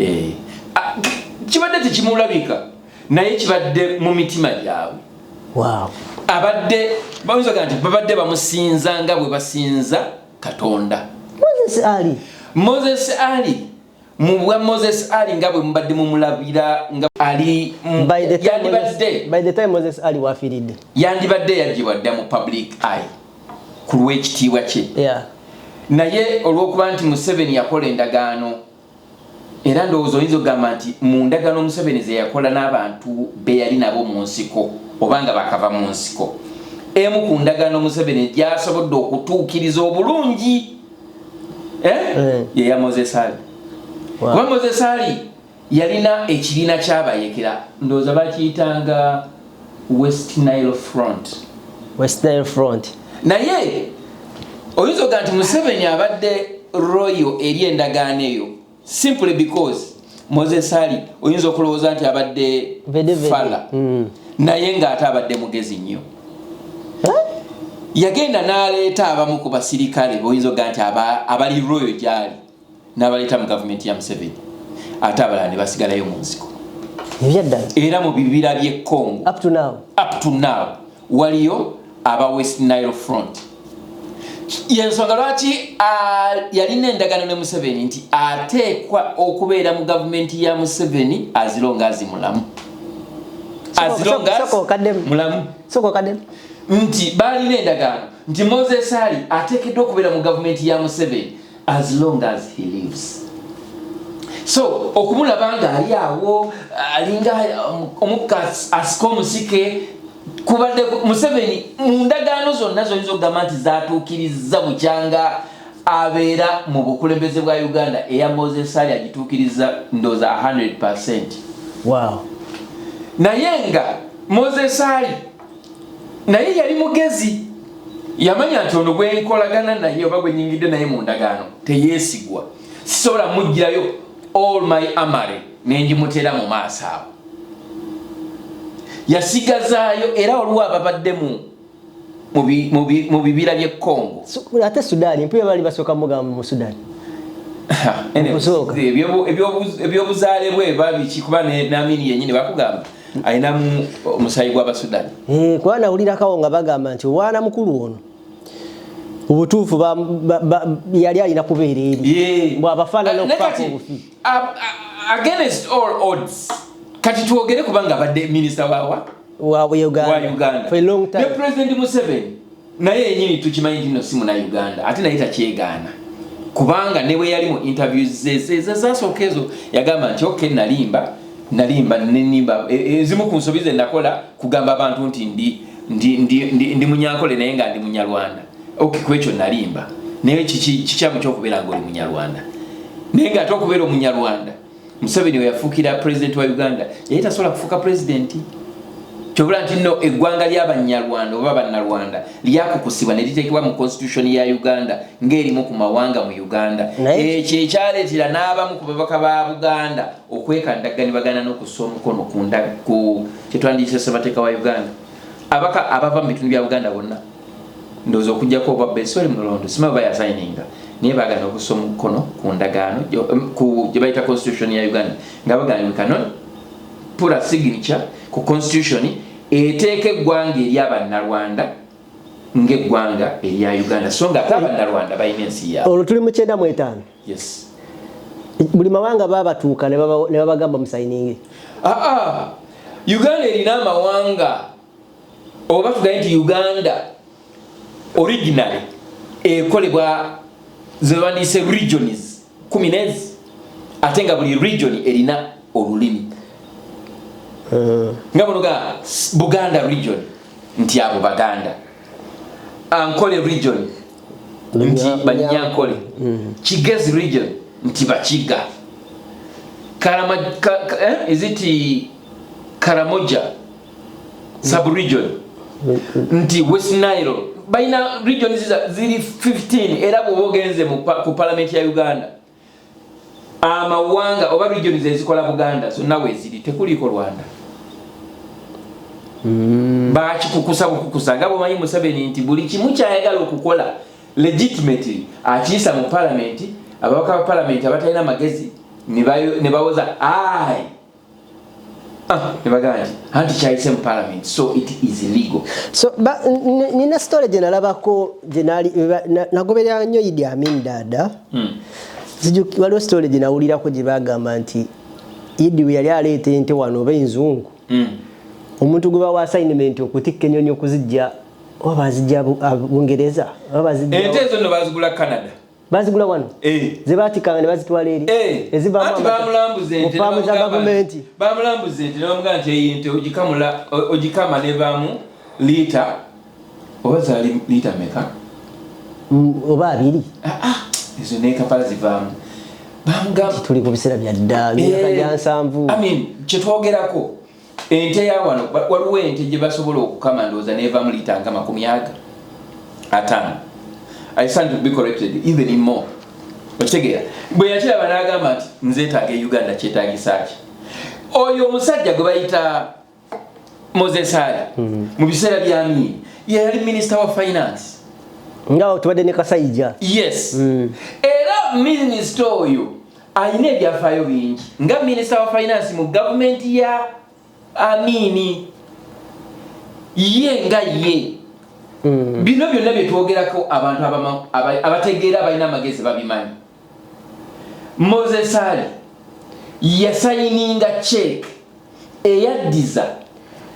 kibadde tekimulabika naye kibadde mu mitima gyabwe abadde bayinza nti babadde bamusinza nga bwe basinza Katonda. Moses Ali mu Moses Ali nga bwe mbadde mu mulabira nga ali by the time Moses Ali wafiridde yandibadde yagibwa dda mu public eye ku lw'ekitiibwa kye naye olw'okuba nti Museveni yakola endagaano era ndowooza oyinza okugamba nti mu ndagaano Museveni ze yakola n'abantu be yali nabo mu nsiko oba nga bakava mu nsiko emu ku ndagaano Museveni gyasobodde okutuukiriza obulungi ye ya Moses Ali. Kuba Moses Ali yalina ekibiina ky'abayekera ndowooza bakiyitanga West Nile Front. Naye oyinza okugamba nti Museveni abadde royal eri endagaano eyo simply because Moses Ali oyinza okulowooza nti abadde fala naye ng'ate abadde mugezi nnyo. Yagenda n'aleeta abamu ku basirikale oyinza okugamba nti abali royal gyali n'abaleeta mu gavumenti ya Museveni ate abalala ne basigalayo mu nsiko era mu bibira by'e Congo up to now waliyo aba West Nile Front. Yensonga lwaki yalina endagaano ne Museveni nti ateekwa okubeera mu gavumenti ya Museveni azilonga azimulamu nti balina endagaano nti Moses Ali ateekeddwa okubeera mu gavumenti ya Museveni as long as he lives. So okumulaba nga ali awo alinga omukka asika omusike kubadde Museveni mu ndagaano zonna zoyinza okugamba nti zaatuukiriza bukyanga abeera mu bukulembeze bwa Uganda eya Moses Ali agituukiriza ndowooza 100%. Naye nga Moses Ali naye yali mugezi yamanya nti ono gwe nkolagana naye oba gwe nyingidde naye mu ndagaano teyeesigwa sisobola mugirayo all my amare nenjimutera mu maaso awo yasigazaayo era olwo ababadde mu bibira by'e Congo ate Sudan mpuye bali basooka mugamba mu Sudan ebyobuzaale bwe babiki kuba n'amini yennyini bakugamba ayinamu omusayi gw'Abasudani kuba nawulirakawo nga bagamba nti obwana mukulu ono obutuufu yali alina kubeera eri bwabafaanana okufaako obufi against all odds kati twogere kubanga abadde minisita wa Uganda for a long time. Ne President Museveni naye yennyini tukimanyi nti nno si Munnayuganda ate naye takyegaana kubanga ne bwe yali mu interviews zasooka ezo yagamba nti okay nalimba ezimu ku nsobi ze nakola kugamba abantu nti ndi munyankole naye nga ndi munyarwanda kwekyo nalimba naye kikyamu kyokubeera nga oli munyarwanda naye nga ate okubeera omunyarwanda Museveni we yafuukira president wa Uganda yali tasobola kufuuka president kyobula nti nno eggwanga ly'abanyarwanda oba bannarwanda lyakukusibwa ne liteekebwa mu constitution ya Uganda ng'erimu ku mawanga mu Uganda ekyo ekyaleetera n'abamu ku babaka ba Buganda okwekandagga ne bagana n'okussa omukono ku kyetwandiyise ssemateeka wa Uganda abaka abava mu bitundu bya Buganda bonna ndowooza okujjako obwa Besoli Mulondo simanyi oba yasayininga naye baagana okussa omukono ku ndagaano gye bayita constitution ya Uganda nga bagana we cannot put a signature ku constitution eteeka eggwanga ery'abannarwanda ng'eggwanga erya Uganda so nga ate abannarwanda balina ensi yaabwe. Olwo tuli mu 95. Yes. Buli mawanga babatuuka ne babagamba musayininge. Uganda erina amawanga oba tugaye nti Uganda originally ekolebwa zewandiise regions 10 ate nga buli region erina olulimi nga bunoga Buganda region nti abo Baganda, Ankole region nti Banyankole, Kigezi region nti Bakiga, Karamoja sub region nti West Nile. Baina region ziri 15 era bwogenze ku parliament ya Uganda amawanga oba region ezikola Buganda so nawe ziri tekuliko Rwanda. Bakikukusa ngabo manyi Museveni nti buli kimu kyayagala okukola legitimately akiisa mu parliament ababaka ba parliament abatalina amagezi ne bawoza nebagamba nti kyayise mu parliament so it is illegal. So nina story gye nalabako gye nagoberera nnyo Idi Amin Dada waliwo story ginawulirako gye bagamba nti Idi we yali aleeta ente wano oba enzungu omuntu gwe bawa assignment okutikka ennyonyi okuzijja oba bazijja Bungereza oba bazijja ente ezo no bazigula Canada bazigula wano ze batikanga ne bazitwala eri ezivaamu bamulambuza ente mu za government bamulambuza ente n'omugaa nti eyo ente ogikama ne baamu liita oba zaali liita meka oba 2 ezo nekapala zivaamu bamugamba tuli ku biseera bya dda myaka gya 7 kyetwogerako ente ya wano waliwo ente gye basobola okukama ndowooza neevaamu liita nga 50 I stand to be corrected even in more okitegeera bwe yakiraba n'agamba nti nzeetaaga Uganda kyetaagisa ki oyo omusajja gwe bayita Moses Ali mu biseera bya Amin yali minister wa finance nga tubadde ne Kasayija yes era minister oyo ayina ebyafaayo bingi nga minister wa finance mu government ya Amini ye nga ye bino byonna byetwogerako abantu abategeera abalina amagezi babimanyi Moses Ali yasayininga check eyaddiza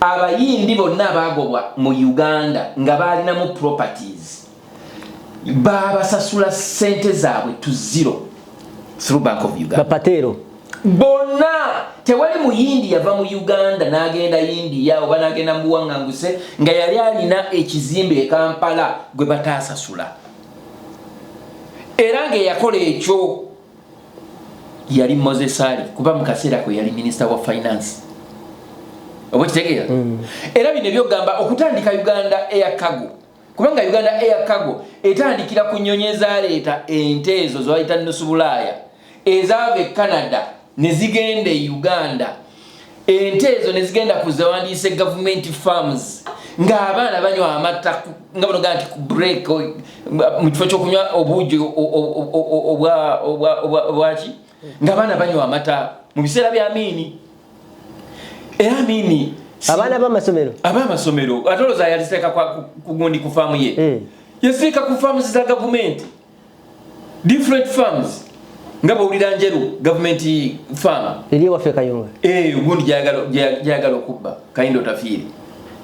abayindi bonna abagobwa mu Uganda nga balinamu properties babasasula sente zaabwe to zero through Bank of Uganda bapatero bonna tewali muyindi yava mu Uganda n'agenda India oba n'agenda mu buwanganguse nga yali alina ekizimbe e Kampala gwe bataasasula era ng'eyakola ekyo yali Moses Ali kuba mu kaseera kwe yali minister wa finance oba kitegeera era bino byogamba okutandika Uganda Air Cargo kubanga Uganda Air Cargo etandikira ku nnyonyi ezaaleeta ente ezo zobayita nusu Bulaaya ezaava e Canada nezigenda e Uganda ente ezo nezigenda kuzawandiise government farms ng'abaana banywa amata nga bano ganti ku break mu kifo ky'okunywa obuugi obwaki ng'abaana banywa amata mu biseera bya Amini era Amini abaana b'amasomero atoloza yaliseka ku gundi ku faamu ye yasika ku farms za government different farms nga bawulira Njeru government farm eri waffe Kayunga ugundi jagalo kubba kaindo tafiiri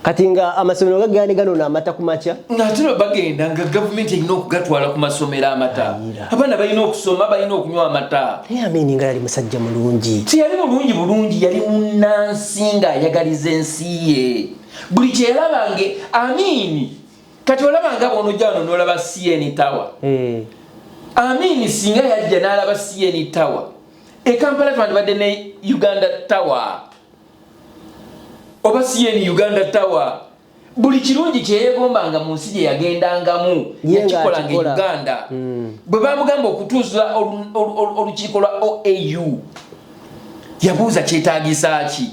kati nga amasomero gagandi gano na amata ku makya ngatero bagenda nga government erina okugatwala ku masomero amata abaana balina okusoma balina okunywa amata Amini nga yali musajja mulungi tiyali bulungi yali munnansi nga ayagaliza ensi ye buli kyerabange Amini kati olabanga bono jano n'olaba CN Tower Amini singa yajja n'alaba CN Tower e Kampala twandibadde ne Uganda Tower oba CN Uganda Tower buli kirungi kyeyegombanga mu nsi gye yagendangamu yakikolanga Uganda bwe bamugamba okutuusa olukiiko lwa OAU yabuuza kyetaagisa ki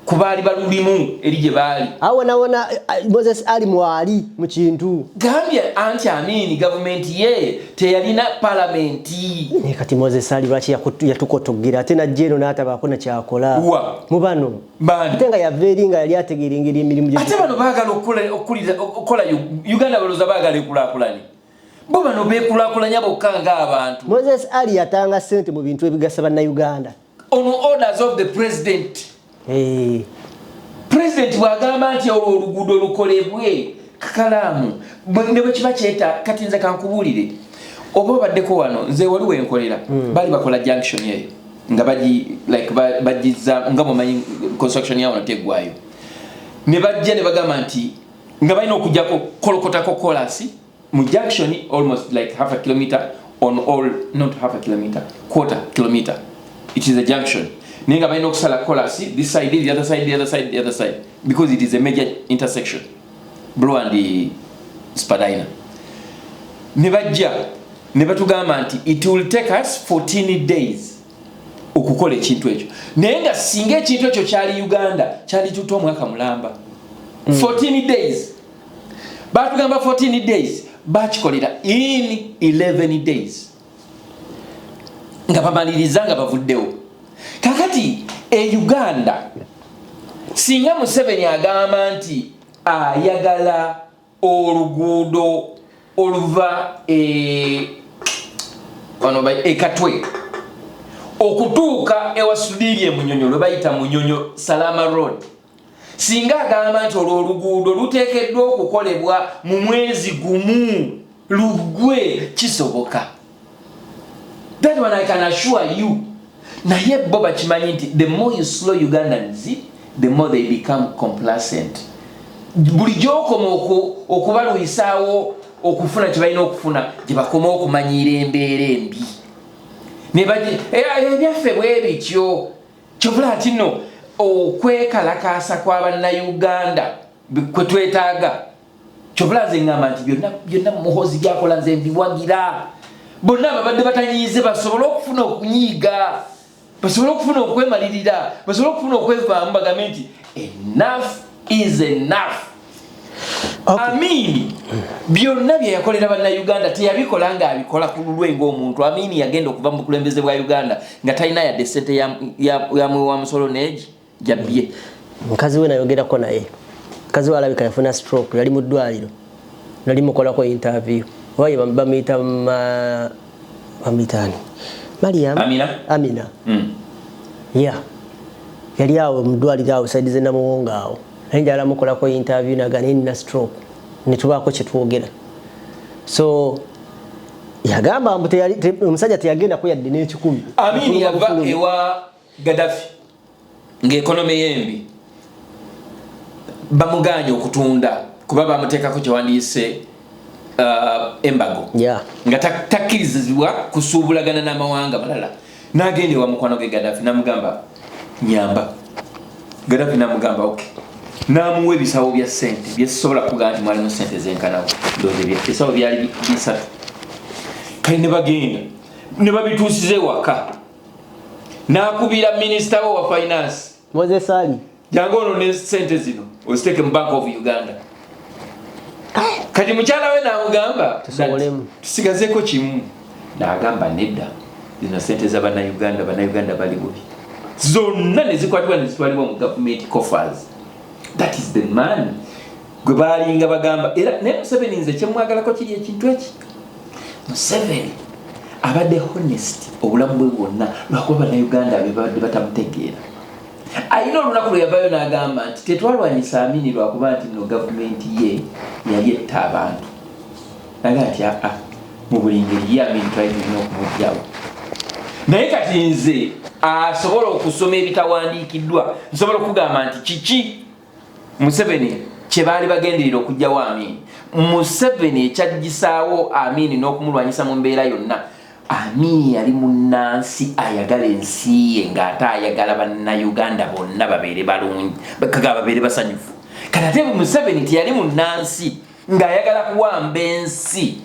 kubaali balulimu eri gye baali awo nawona Moses Ali mwali mu kintu gambye anti Amini government ye teyalina parliamenti kati Moses Ali lwaki yatukotogira ate najjeno n'atabaako na kyakola mu bano ate nga yaveeringa yali ategeeringira emirimu ate bano baagala okukola Uganda balooza baagala ekulaakulanye bo bano beekulaakulanya bokka ng'abantu Moses Ali yatanga ssente mu bintu ebigasa bannayuganda on orders of the president president bwagamba nti oluguudo lukolebwe kakalaamu ne bwe kiba kyeta kati nze kankubuulire oba obaddeko wano nze waliwo enkolera baali bakola junction eyo nga bagiza nga mumanyi construction yawo nateggwayo ne bajja ne bagamba nti nga balina okujjako kolokotako kolasi mu junction almost like half a kilometer on all not half a kilometer quarter kilometer it is a junction Ninga balina okusala kolasi this side the other side the other side the other side because it is a major intersection Blue and Spadina ne bajja ne batugamba nti it will take us 14 days okukola ekintu ekyo naye nga singa ekintu ekyo kyali Uganda kyali tuto omwaka mulamba 14 days batugamba 14 days bakikolera in 11 days nga bamaliriza nga bavuddewo kakati Uganda singa Museveni agamba nti ayagala oluguudo oluva wano bai ekatwe okutuuka ewasudiriye munyonyo bayita munyonyo Salama Road singa agamba nti oluguudo luteekeddwa okukolebwa mu mwezi gumu lugwe kisoboka. That one I can assure you. Naye bo bakimanyi nti the more you slow Ugandans the more they become complacent. Bulijjo okoma okubaluyisaawo okufuna kye balina okufuna gye bakoma okumanyiira embeera embi. Ne baje ebyaffe bwe bityo kyovula ati nno okwekalakaasa kw'Abannayuganda kwe twetaaga kyovula nze ngamba nti byonna Muhoozi byakola nze mbiwagira. Bonna babadde batanyiize basobole okufuna okunyiiga, basobole okufuna okwemalirira, basobole okufuna okwevaamu bagambe nti enough is enough. Amini byonna bye yakolera Bannayuganda teyabikola ng'abikola ku lulwe ng'omuntu. Amini yagenda okuva mu bukulembeze bwa Uganda nga talina yadde ssente ya mwewa musolo neegi jabbye. Mukazi we nayogerako naye, mukazi we alabika yafuna stroke, yali mu ddwaliro, nali mukolako interview. Waye bamuyita bamitani Mariam Amina yali awo mu ddwaliro awo saidize Namuwongo awo naye njala mukolako interview nagana nina stroke ne tubaako kye twogera. So yagamba omusajja teyagenda ko yadde n'ekikumi. Amini yava ewa Gaddafi ng'ekonomi yembi bamuganye okutunda kuba bamuteekako kyewandiise embago nga takkirizibwa kusuubulagana n'amawanga malala. N'agenda ewa mukwano ge Gaddafi n'amugamba nyamba. Gaddafi n'amugamba okay. N'amuwa ebisawo bya ssente byesobola kugaa nti mwalimu ssente zenkanawo ndoozi ebisawo byali bisatu. Kale ne bagenda ne babituusiza ewaka n'akubira minisita we wa finance Moses Ali jangu ono ne ssente zino oziteeke mu Bank of Uganda. Kati mukyala we n'amugamba tusigazeeko kimu. N'agamba nedda zino ssente z'Abannayuganda bali bubi zonna ne zikwatibwa ne zitwalibwa mu government coffers. That is the man gwe baalinga bagamba. Era ne Museveni nze kyemwagalako kiri ekintu eki. Museveni abadde honest obulamu bwe bwonna lwakuba Bannayuganda be babadde batamutegeera. Ayina olunaku lwe yavayo n'agamba nti tetwalwanyisa Amini lwakuba nti no gavumenti ye yali etta abantu. Naga nti mu buli ngeri ye Amini twalina okumugyawo. Naye kati nze asobola okusoma ebitawandiikiddwa nsobola okugamba nti kiki Museveni kye baali bagenderera okugyawo Amini. Museveni ekyagisaawo Amini n'okumulwanyisa mu mbeera yonna. Amini yali munnansi ayagala ensi ye ng'ate ayagala Bannayuganda bonna babeere balungi babeere basanyufu. Kati ate Museveni teyali munnansi ng'ayagala kuwamba ensi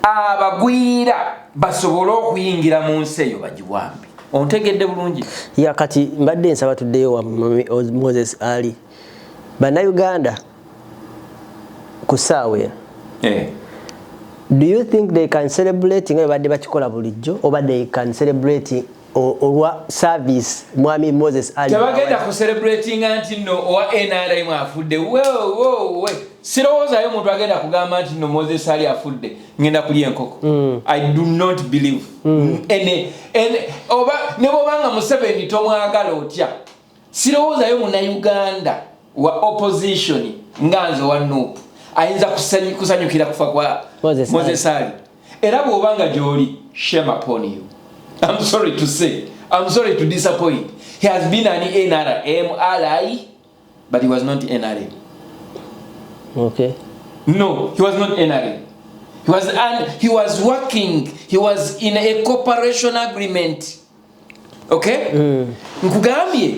abagwira basobole okuyingira mu nsi eyo bagiwambe. Ontegedde bulungi? Ya kati mbadde nsaba tuddeyo wa Moses Ali. Bannayuganda ku ssaawa do you think they can celebrate nga badde bakikola bulijjo oba they can celebrate olwa service mwami Moses Ali? Tebagenda ku celebrating anti no owa NRM afudde. We sirowoozayo omuntu agenda kugamba nti no Moses Ali afudde ngenda kulya enkoko. I do not believe oba ne bw'obanga Museveni tomwagala otya sirowoozayo Munnayuganda wa opposition nganze wa Nuupu ayinza kusanyukira kufa kwa Moses Ali. Era bw'obanga gy'oli shame upon you. I'm sorry to say, I'm sorry to disappoint. He has been an NRM ally, but he was not NRM. Okay. No, he was not NRM. He was working, he was in a cooperation agreement. Okay? Nkugambye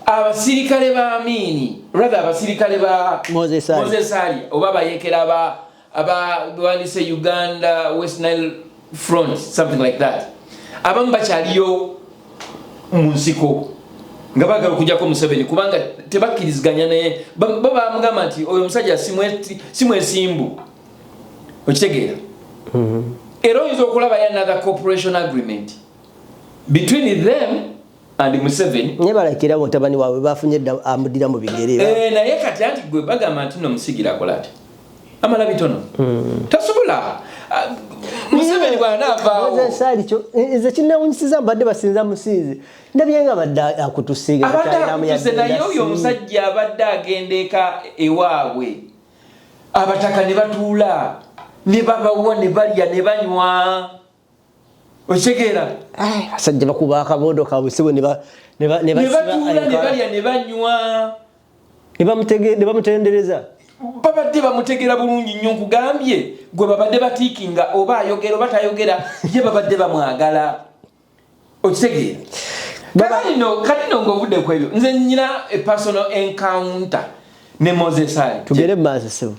abasirikale ba Amini, rather abasirikale ba Moses Ali oba bayekera abadwanise Uganda West Nile Front, something like that. Abamu bakyaliyo mu nsiko nga bagala okujjako Museveni kubanga tebakkiriziganya naye bamugamba nti oyo omusajja simwesimbu okitegeera. Era oyinza okulaba another cooperation agreement between them and Museveni. Ne balakira mutabani waabwe bafunye amudira mu bigere. Naye kati anti gwe bagamba nti no musigira akola ati amala bitono tasobola Museveni bw'anaavaawo Moses Sali kyo nze kinnewunyisiza mbadde basinza musiizi ndabyenga badde akutusiiga abadde naye oyo omusajja abadde agenda eka ewaabwe abataka ne batuula ne babawa ne balya ne banywa okitegeera basajja bakuba akabondo kabusibo ne batuula ne balya ne banywa ne bamutendereza babadde bamutegera bulungi nnyo nkugambye gwe babadde batiikinga oba ayogera oba tayogera ye babadde bamwagala okitegeera kalino ng'ovudde ku ebyo nze nnyina a personal encounter ne Moses Sali tugere maaso sebo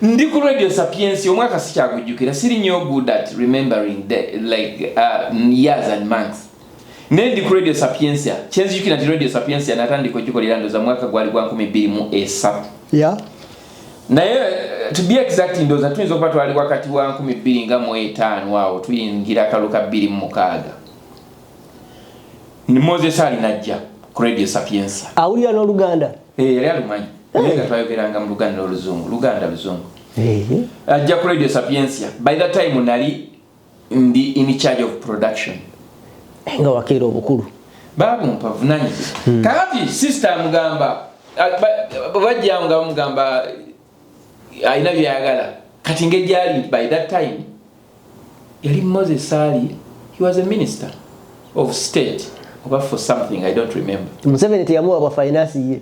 ndi ku Radio Sapiens omwaka sikyakujjukira siri nnyo good at remembering years and months ne ndi ku Radio Sapiens kyenzijjukira nti Radio Sapiens natandika okugikolera ndoza mwaka gwali gwa 2003 yeah. Naye to be exact ndoza tuyinza okuba twali wakati wa 2005 awo tuyingira akaluka 2006 ni Moses Sali najja ku Radio Sapiens awulira n'Oluganda yali alumanyi nga twayogeranga mu Luganda oluzungu Luganda luzungu ajja ku Radio Sapiens by that time nali ndi in charge of production nga wakeera obukulu babumpa vunanyizibwa kakati sister amugamba bajja nga bamugamba ayina byayagala kati ngejali by that time yali Moses Sali he was a minister of state over for something I don't remember Museveni teyamuwa bwa finance ye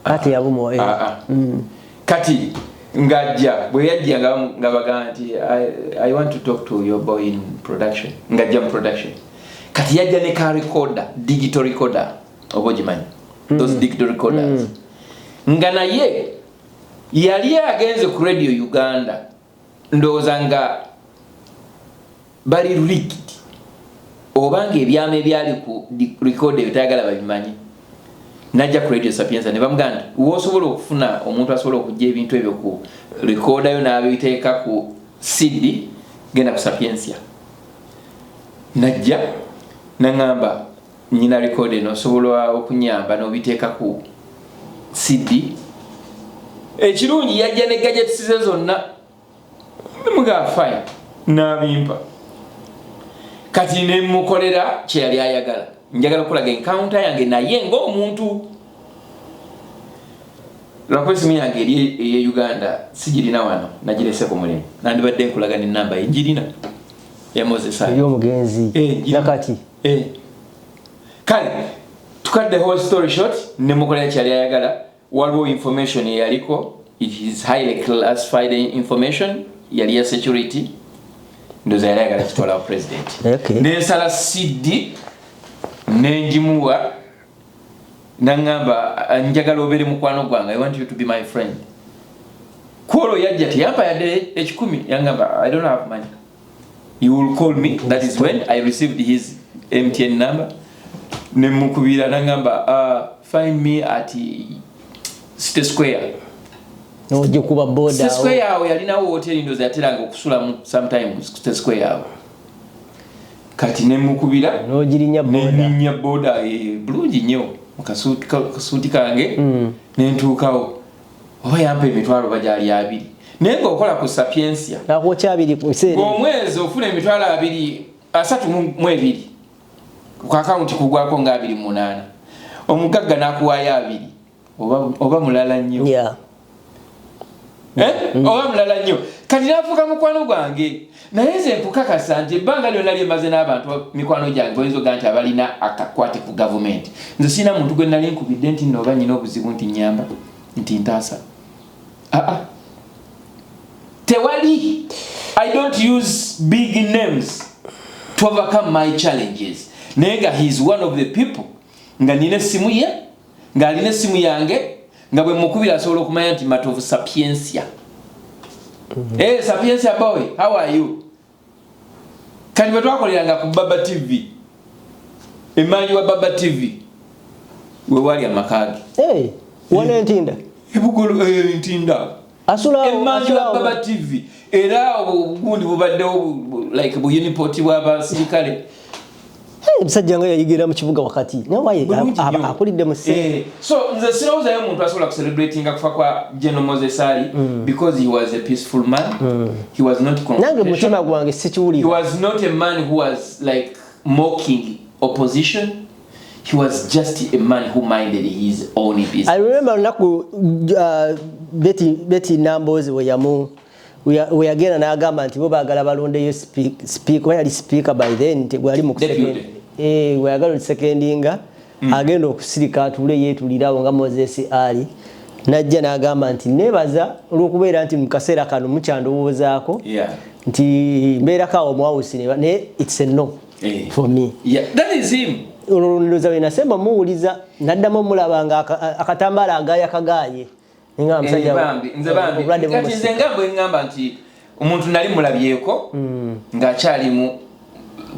ati yabumoya kati ngajja bwe yajja nga bagamba nti I want to talk to your boy in production ngajja mu production kati yajja ne car recorder digital recorder obojimanyi those digital recorders nga naye yali agenze ku Radio Uganda ndowooza nga bali rigged obanga ebyama ebyali ku record ebitayagala babimanyi najja ku Radio Sapiens ne bamuganda wosobola okufuna omuntu asobola okujja ebintu ebyo ku recorder yo n'abiteeka ku CD genda ku Sapiens najja nangamba nyina record eno osobola okunyamba n'obiteeka ku CD ekirungi yajja ne gadgets ze zonna muga fine n'abimpa kati ne mukolera kye yali ayagala njagala okulaga encounter yange naye ng'omuntu lwakwesimu yange eri Uganda sigirina wano nagirese ku mulimu nandibadde nkulaga n'ennamba engirina ya Moses Sali y'omugenzi nakati kale tukadde whole story short ne mukolera kye yali ayagala waliwo information eyaliko it is highly classified information yali ya security ndoza yali ayagala kitwala wa president nensala CD nenjimuwa nangamba njagala obere mukwano gwange I want you to be my friend kwolo yajja tiyampa yadde 10 yangamba I don't have money you will call me that is when I received his MTN number nemukubira nangamba find me at City Square oje kuba boda City Square awo yalinawo hotel ndoza yateranga okusula sometimes City Square awo kati nemukubira nogirinya boda nenya boda bulungi nnyo mukasuuti kange nentuukawo oba yampa emitwalo bajali 2 naye ng'okola ku Sapiens nakwocha 2 ku kiseera omwezi ofuna emitwalo 32 ku akaunti kugwako nga 28 omugagga nakuwaayo 2 oba mulala nnyo oba mulala nnyo kati nafuuka mukwano gwange naye nze nkukakasa nti ebbanga lyonna lyemaze n'abantu mikwano gyange oyinza oga nti abalina akakwate ku gavumenti nze sirina muntu gwe nali nkubidde nti nno oba nyina obuzibu nti nyamba nti ntaasa tewali I don't use big names to overcome my challenges naye nga he is one of the people nga nina essimu ye nga alina essimu yange nga bwe mukubira asobola okumanya nti Matovu Sapiensia Sapiensia boy how are you kati bwe twakoleranga ku Baba TV emanyi wa Baba TV we wali amakage wana ntinda ebugulu ntinda asula emanyi wa Baba TV era obugundi bubaddewo like bu unipoti bw'abasirikale Musajja nga yayigira mu kibuga wakati naye akulidde mu so nze sirowooza yo omuntu asobola kucelebratinga kufa kwa General Moses Ali because he was a peaceful man. He was not nange mutima gwange sikiwulira. He was not a man who was like mocking opposition. He was just a man who minded his own business. I remember naku Betty Nambozi we again n'agamba nti bo baagala balondeyo speaker yali speaker by then tegwali mu second we agala secondinga agenda okusirika atule yeetulirawo nga Moses Ali najja n'agamba nti nebaza olw'okubeera nti mu kaseera kano mukyandowoozaako nti mbeera kawo mwawusi ne it's a no for me. That is him. Olundoza we nasemba muwuliza naddamu mulabanga akatambaala agayakagaaye nga msajja nze bambi kati nze ngambo engamba nti omuntu nali mulabyeko ng'akyali mu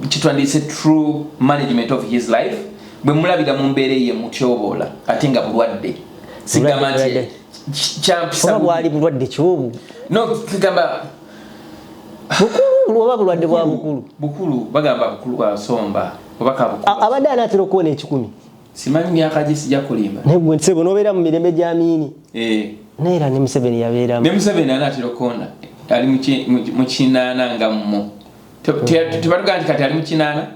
kitwandise true management of his life bwe mulabira mu mbeera ye mutyoboola ate nga bulwadde sigamba nti kyampisa bwali bulwadde kyobu no kigamba bukulu oba bulwadde bwa bukulu bagamba bukulu bwasomba obaka bukulu abadde anatera okuwona ekikumi simanyi myaka gye sijja kulimba nebwe nsebo n'obeera mu mirembe gy'amiini neera ne Museveni yabeeramu ne Museveni anatera okuwona ali mu kinaana nga mmo tebatugaa nti kati ali mu kinaana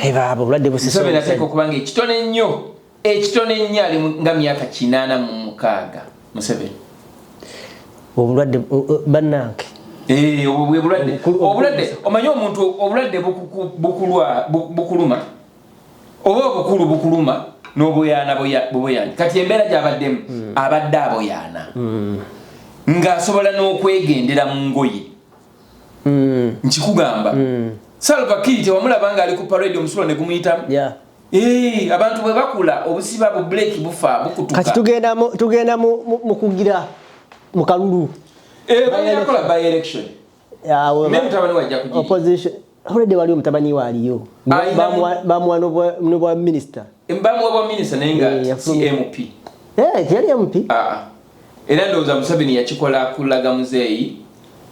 eba bulwadde busisa Museveni ateeka okuba nga ekitone ennyo ali nga myaka 86 Museveni obulwadde bannange obwo obulwadde omanyi omuntu obulwadde bukuluma oba obukulu bukuluma n'obuyaana bubuyaana kati embeera gy'abaddemu abadde aboyaana ng'asobola n'okwegendera mu ngoye nkikugamba Salva Kiir tewamulaba nga ali ku parade omusulo ne gumuyitamu abantu bwe bakula obusiba bu break bufa bukutuka kati tugenda mu kugira mu kalulu bayakola by election mutabani wajja kugira opposition already waliwo mutabani waliyo bamuwa n'obwa minister bamuwa bwa minister naye nga CMP yali MP era ndowooza Museveni yakikola kulaga muzeeyi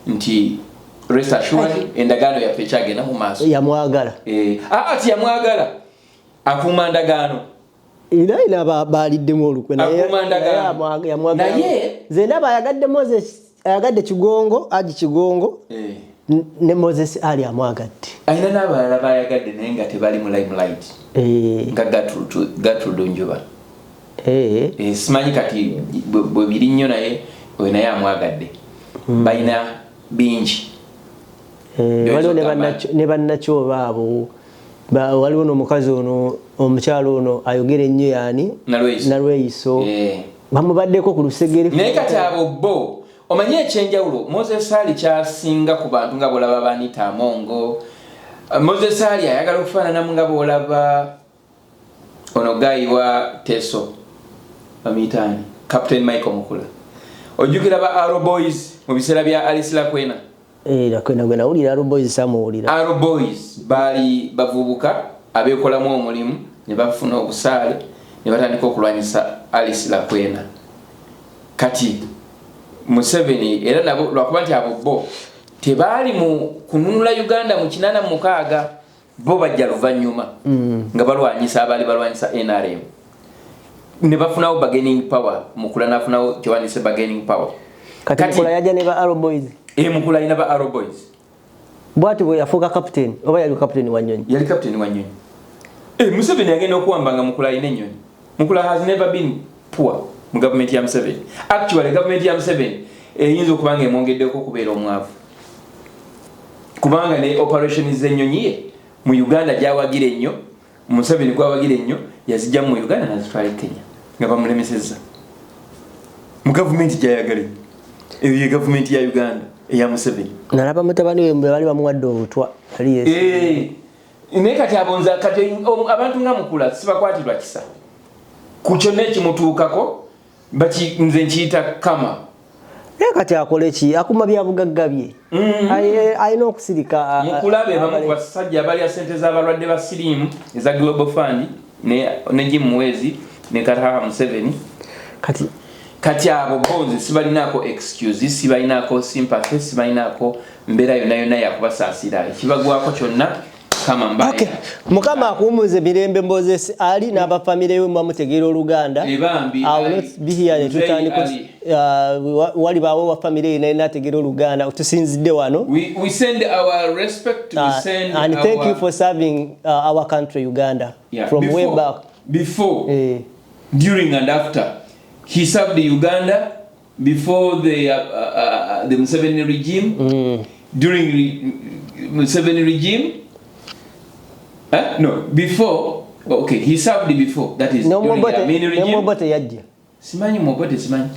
nti rest assured endagaano yaffe ekyagenda mu maaso yamwagala ati yamwagala akuuma ndagaano ina baaliddemu olukwe naye nze ndaba ayagadde Moses ayagadde Kigongo Haji Kigongo ne Moses Ali amwagadde ayina n'abalala bayagadde naye nga tebali mu limelight nga Gertrude Njuba simanyi kati bwe biri nnyo naye oyo naye amwagadde balina bingi waliwo ne bannakyoba abo waliwo n'omukazi ono omukyalo ono ayogera ennyo yaani Nalweyiso bamubaddeko ku lusegere naye kati abo bo omanyi ekyenjawulo Moses Ali kyasinga ku bantu nga bwolaba Banita Amongo Moses Ali ayagala okufaananamu nga bwolaba ono gayi wa Teso bamuyitaani Captain Michael Mukula ojjukira ba Arrow Boys mu biseera bya Alice Lakwena Lakwena gwe nawulira Arrow Boys samuwulira Arrow Boys baali bavubuka abeekolamu omulimu ne bafuna obusaale ne batandika okulwanyisa Alice Lakwena kati Museveni era nabo lwakuba nti abo bo tebaali mu kununula Uganda mu 86 bo bajja luvannyuma nga balwanyisa abaali balwanyisa NRM ne bafunawo bargaining power Mukula nafunawo kiwanise bargaining power kati Mukula yajja ne ba Arrow Boys Mukula ina ba Arrow Boys bwati bwe yafuuka captain oba yali captain wa Nnyonyi yali captain wa Nnyonyi Museveni agenda okuwamba nga Mukula ina Nnyonyi Mukula has never been poor mu government ya Museveni actually government ya Museveni eyinza okubanga emwongeddeko okubeera omwavu kubanga ne operation z'ennyonyi ye mu Uganda gyawagire ennyo Museveni gwawagire ennyo yazijja mu Uganda nazitwala Kenya nga bamulemesezza mu government gyayagale eyo ye government ya Uganda eya Museveni nalaba mutabani we bali bamuwadde obutwa ali yesu naye kati abonza kati abantu nga Mukula sibakwatirwa kisa ku kyonna ekimutuukako nze nkiyita kama kati akole ki akuma byabugagga bye ayina okusirika Mukulabe bamu basajja abalya ssente z'abalwadde ba siriimu eza Global Fund ne Jim Mwezi ne Kataha Museveni kati abo bonze sibalinaako excuse sibalinaako sympathy sibalinaako mbeera yonna yakubasaasira ekibagwako kyonna kama mbaya. Okay. Mukama akumuze mirembe Moses ali n'aba family we mwamutegera Oluganda. Ebambi. I will not be here tutandiko wali bawo wa family ina inategera Oluganda tusinzidde wano. We send our respect, we send and our, thank you for serving our country Uganda from way back. Before, during and after. He served Uganda before the Museveni regime. During Museveni regime, no, before. Okay, he served before. That is during the Amini regime. No Mobote yajja. Simanyi Mobote simanyi.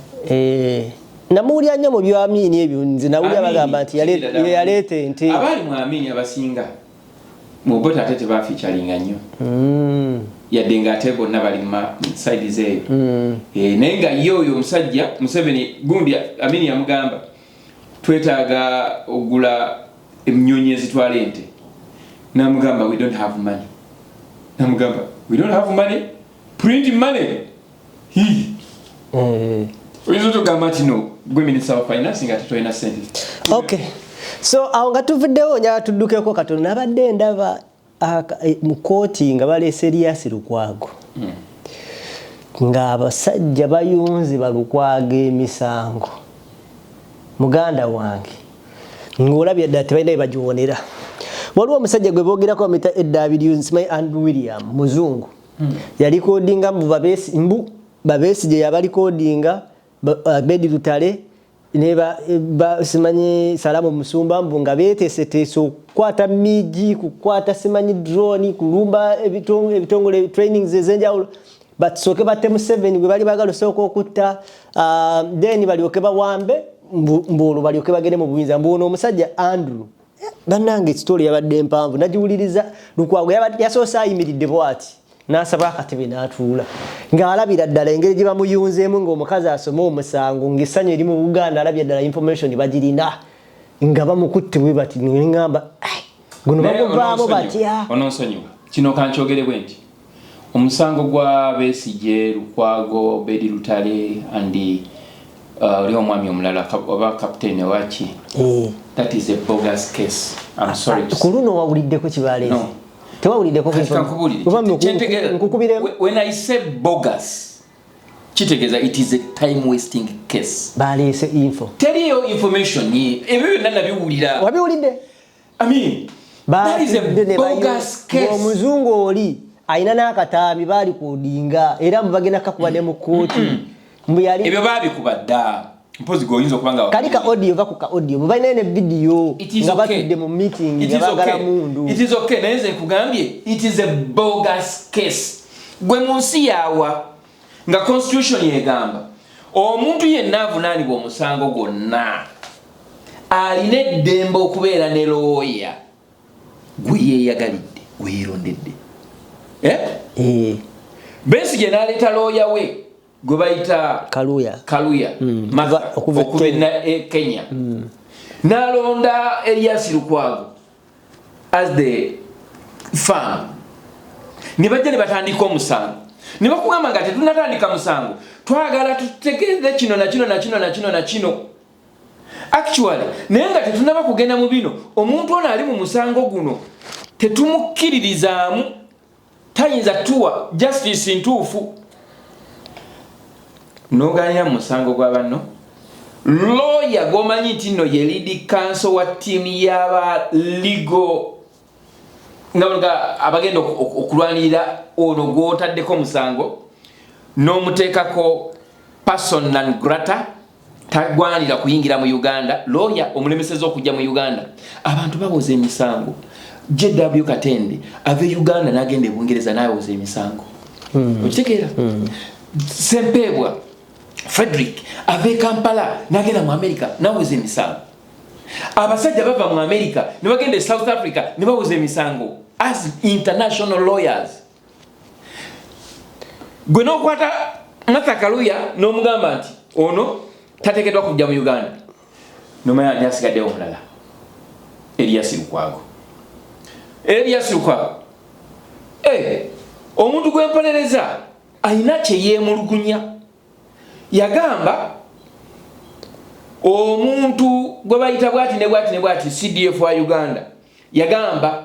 Namulya nnyo mu by'Amini ebyo nze nawulya bagamba nti yaleete nti abali mu Amini abasinga Mobote ate tebafeaturinga nnyo. Yadde nga ate bonna bali mu side zeeyo. Naye nga ye oyo omusajja Museveni gundi Amini yamugamba twetaaga ogula emnyonyi ezitwala ente. Namugamba we don't have money. Namugamba we don't have money. Print money. Oyinza otugamba nti no gwe Minister of Finance nga tetulina ssente. Okay. So awo nga tuvuddewo njala tuddukeko katono nabadde ndaba mu kooti nga baleese Erias Lukwago. Nga abasajja bayunzi balukwaga emisango. Muganda wange ng'olabye ddala tebalina bagiwonera. Waliwo omusajja gwe boogerako bamuyita Edda Simanyi Andrew William muzungu. Yalikodinga mbu Babesigye yabalikodinga Bedi Lutale neba simanyi Salamu Musumba mbu nga beeteeseteese okukwata miji kukwata simanyi drone kulumba ebitongole trainings ezenjawulo batusooke batte mu 7 gwe bali bagala osooka okutta then balyoke bawambe mbulu balyoke bagende mu buyinza mbuno omusajja Andrew bannange story yabadde mpanvu nagiwuliriza Lukwago yasoosa ayimiridde bwati nasaba akatebe n'atuula ng'alabira ddala engeri gye bamuyunzeemu ng'omukazi asoma omusango ng'essanyu eri mu Buganda alabye ddala information bagirina nga bamukutte bwe bati ng'amba guno bamuvaamo batya ononsonyiwa kino kankyogere bwe nti omusango gwa Besigye Lukwago Bedi Lutale andi oli omwami omulala oba kapiteeni waki that is a bogus case. I'm sorry ku luno wawuliddeko kibaleezi no. When I say bogus, Chitegeza, it is a time wasting case. Balese info. Tell you information. I mean, that is a bogus case. Omuzungu oli ayina n'akataabi bali kudinga era mubagenda kakubadde mu kooti. Ebyo babikubadda. Mpozi goyinza kubanga kalika audio vakuka audio mubaina ne video nga batudde mu meeting yabagala mundu. It is okay neze kugambye it is a bogus case. Gwe munsi yawa nga constitution yegamba omuntu yenna avunaanibwa omusango gwonna alina eddembe okubeera ne lawyer gwe yeeyagalidde gwe yeerondedde. Besigye n'aleeta lawyer we gwe bayita Kaluya okuva Kenya n'alonda Erias Lukwago as the farm ne bajja ne batandika omusango ne bakugamba nga tetunatandika musango twagala tutegeeze kino na kino na kino na kino na kino actually naye nga tetunaba kugenda mu bino omuntu ono ali mu musango guno tetumukkiririzaamu tayinza tuwa justice ntuufu noganya musango gwa banno lawyer gomanyi nti no ye lead counsel wa team yaba legal nga abagenda okulwanirira ono gwotaddeko musango n'omuteekako person non grata tagwanira kuyingira mu Uganda lawyer omulemeseza okujja mu Uganda abantu bawoza emisango JW Katende ave Uganda n'agenda e Bungereza n'awoza emisango okitegeera Sempebwa Frederick ave Kampala n'agenda mu America n'awoza emisango abasajja bava mu America ne bagenda e South Africa ne bawoza emisango as international lawyers. Gwe n'okwata Martha Kaluya n'omugamba nti ono tateekeddwa kujja mu Uganda nomanya ani asigaddewo omulala Erias Lukwago. Omuntu gw'empolereza ayina kye yeemulugunya yagamba omuntu gwe bayita bwati ne bwati ne bwati CDF wa Uganda yagamba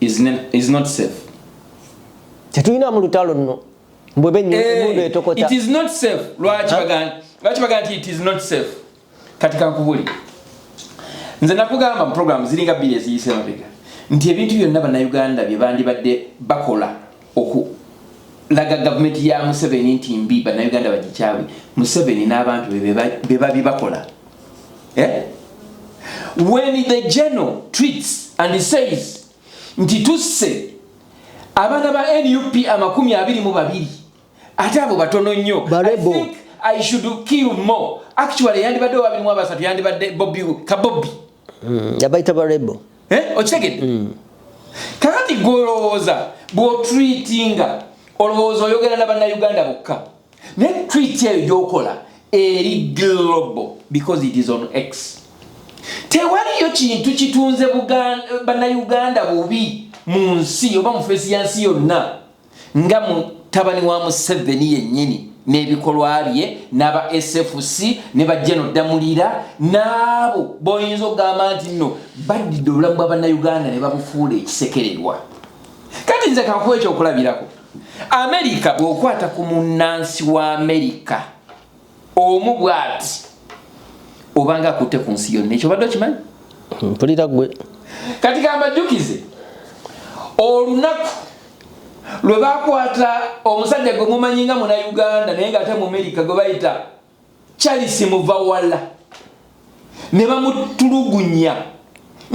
is not safe. Tetulina mu lutalo nno. It is not safe. Lwaki bagamba it is not safe. Katika nkubuli. Nze nakugamba mu program ziringa bbiri eziyise mabega. Nti ebintu byonna bannayuganda bye bandibadde bakola laga government ya Museveni nti mbi bannayuganda bagikyawe. Museveni n'abantu be bakola. When the general tweets and he says nti tusse abana ba NUP 22 ate abo batono nnyo. I think I should kill more. Actually yandibadde 23 yandibadde Bobby Kabobbi. Yabaita barebo. Ochegedde. Kakati golowooza bwo treatinga olowooza oyogera n'abannayuganda bokka. Ne tweet eyo gy'okola eri global because it is on X. Tewaliyo kintu kitunze bannayuganda bubi mu nsi oba mu feesi ya nsi yonna nga mutabani wa Museveni yennyini n'ebikolwa bye n'aba SFC ne bajja n'oddamulira n'abo boyinza okugamba nti nno baddidde obulamu bw'abannayuganda ne babufuula ekisekererwa. Kati nze kakuwa ekyokulabirako Amerika bw'okwata ku munnansi wa Amerika omu bw'ati obanga akutte ku nsi yonna ekyo badde okimanyi? Mpulira gwe. Kati kambajjukize olunaku lwe bakwata omusajja gwe mumanyi nga Munnayuganda naye ng'ate mu Amerika gwe bayita Charles Muvawala ne bamutulugunya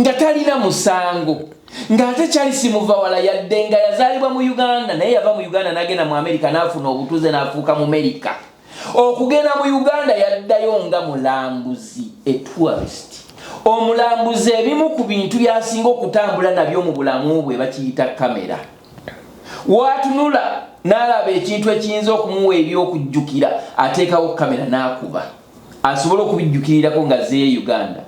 nga talina musango ng'ate Charles Muvawala yadde nga yazaalibwa mu Uganda naye yava mu Uganda n'agenda mu Amerika n'afuna obutuuze n'afuuka mu Amerika. Okugenda mu Uganda yaddayo nga mulambuzi tourist. Omulambuzi ebimu ku bintu byasinga okutambula nabyo mu bulamu bwe bakiyita kamera. Watunula n'alaba ekintu ekiyinza okumuwa ebyokujjukira ateekawo kamera n'akuba asobola okubijjukirirako nga z'e Uganda.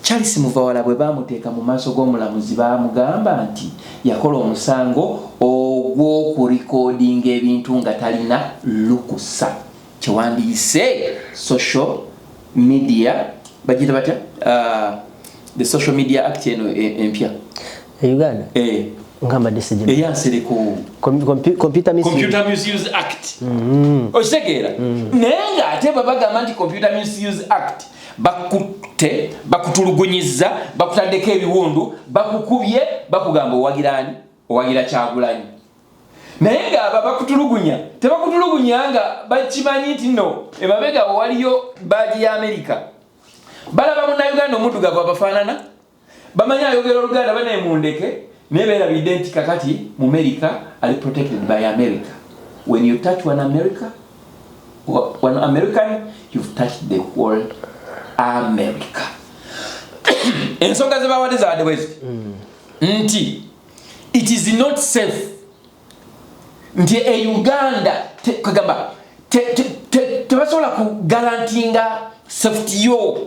Charles Muvawala bwe baamuteeka mu maaso g'omulamuzi baamugamba nti yakola omusango ogw'okurikodinga ebintu nga talina lukusa. Kiwandiise social media bajita batya the social media act eno empya Uganda ngamba decision eyansereko computer misuse act okitegera naye nga ate babagamba nti computer misuse act bakutte bakutulugunyiza bakutaddeko ebiwundu bakukubye bakugamba owagirani owagira Kyagulanyi naye nga aba bakutulugunya tebakutulugunya nga bakimanyi nti nno emabega waliyo baaji ya Amerika balaba Munnayuganda omuddugavu abafaanana bamanyi ayogera Oluganda baneemundeke naye beerabidde nti kakati mu America ali protected by America. When you touch one American you've touched the whole America. Ensonga ze bawadde zawadde bwezi nti it is not safe nti Uganda kagamba tebasobola kugarantinga safety yo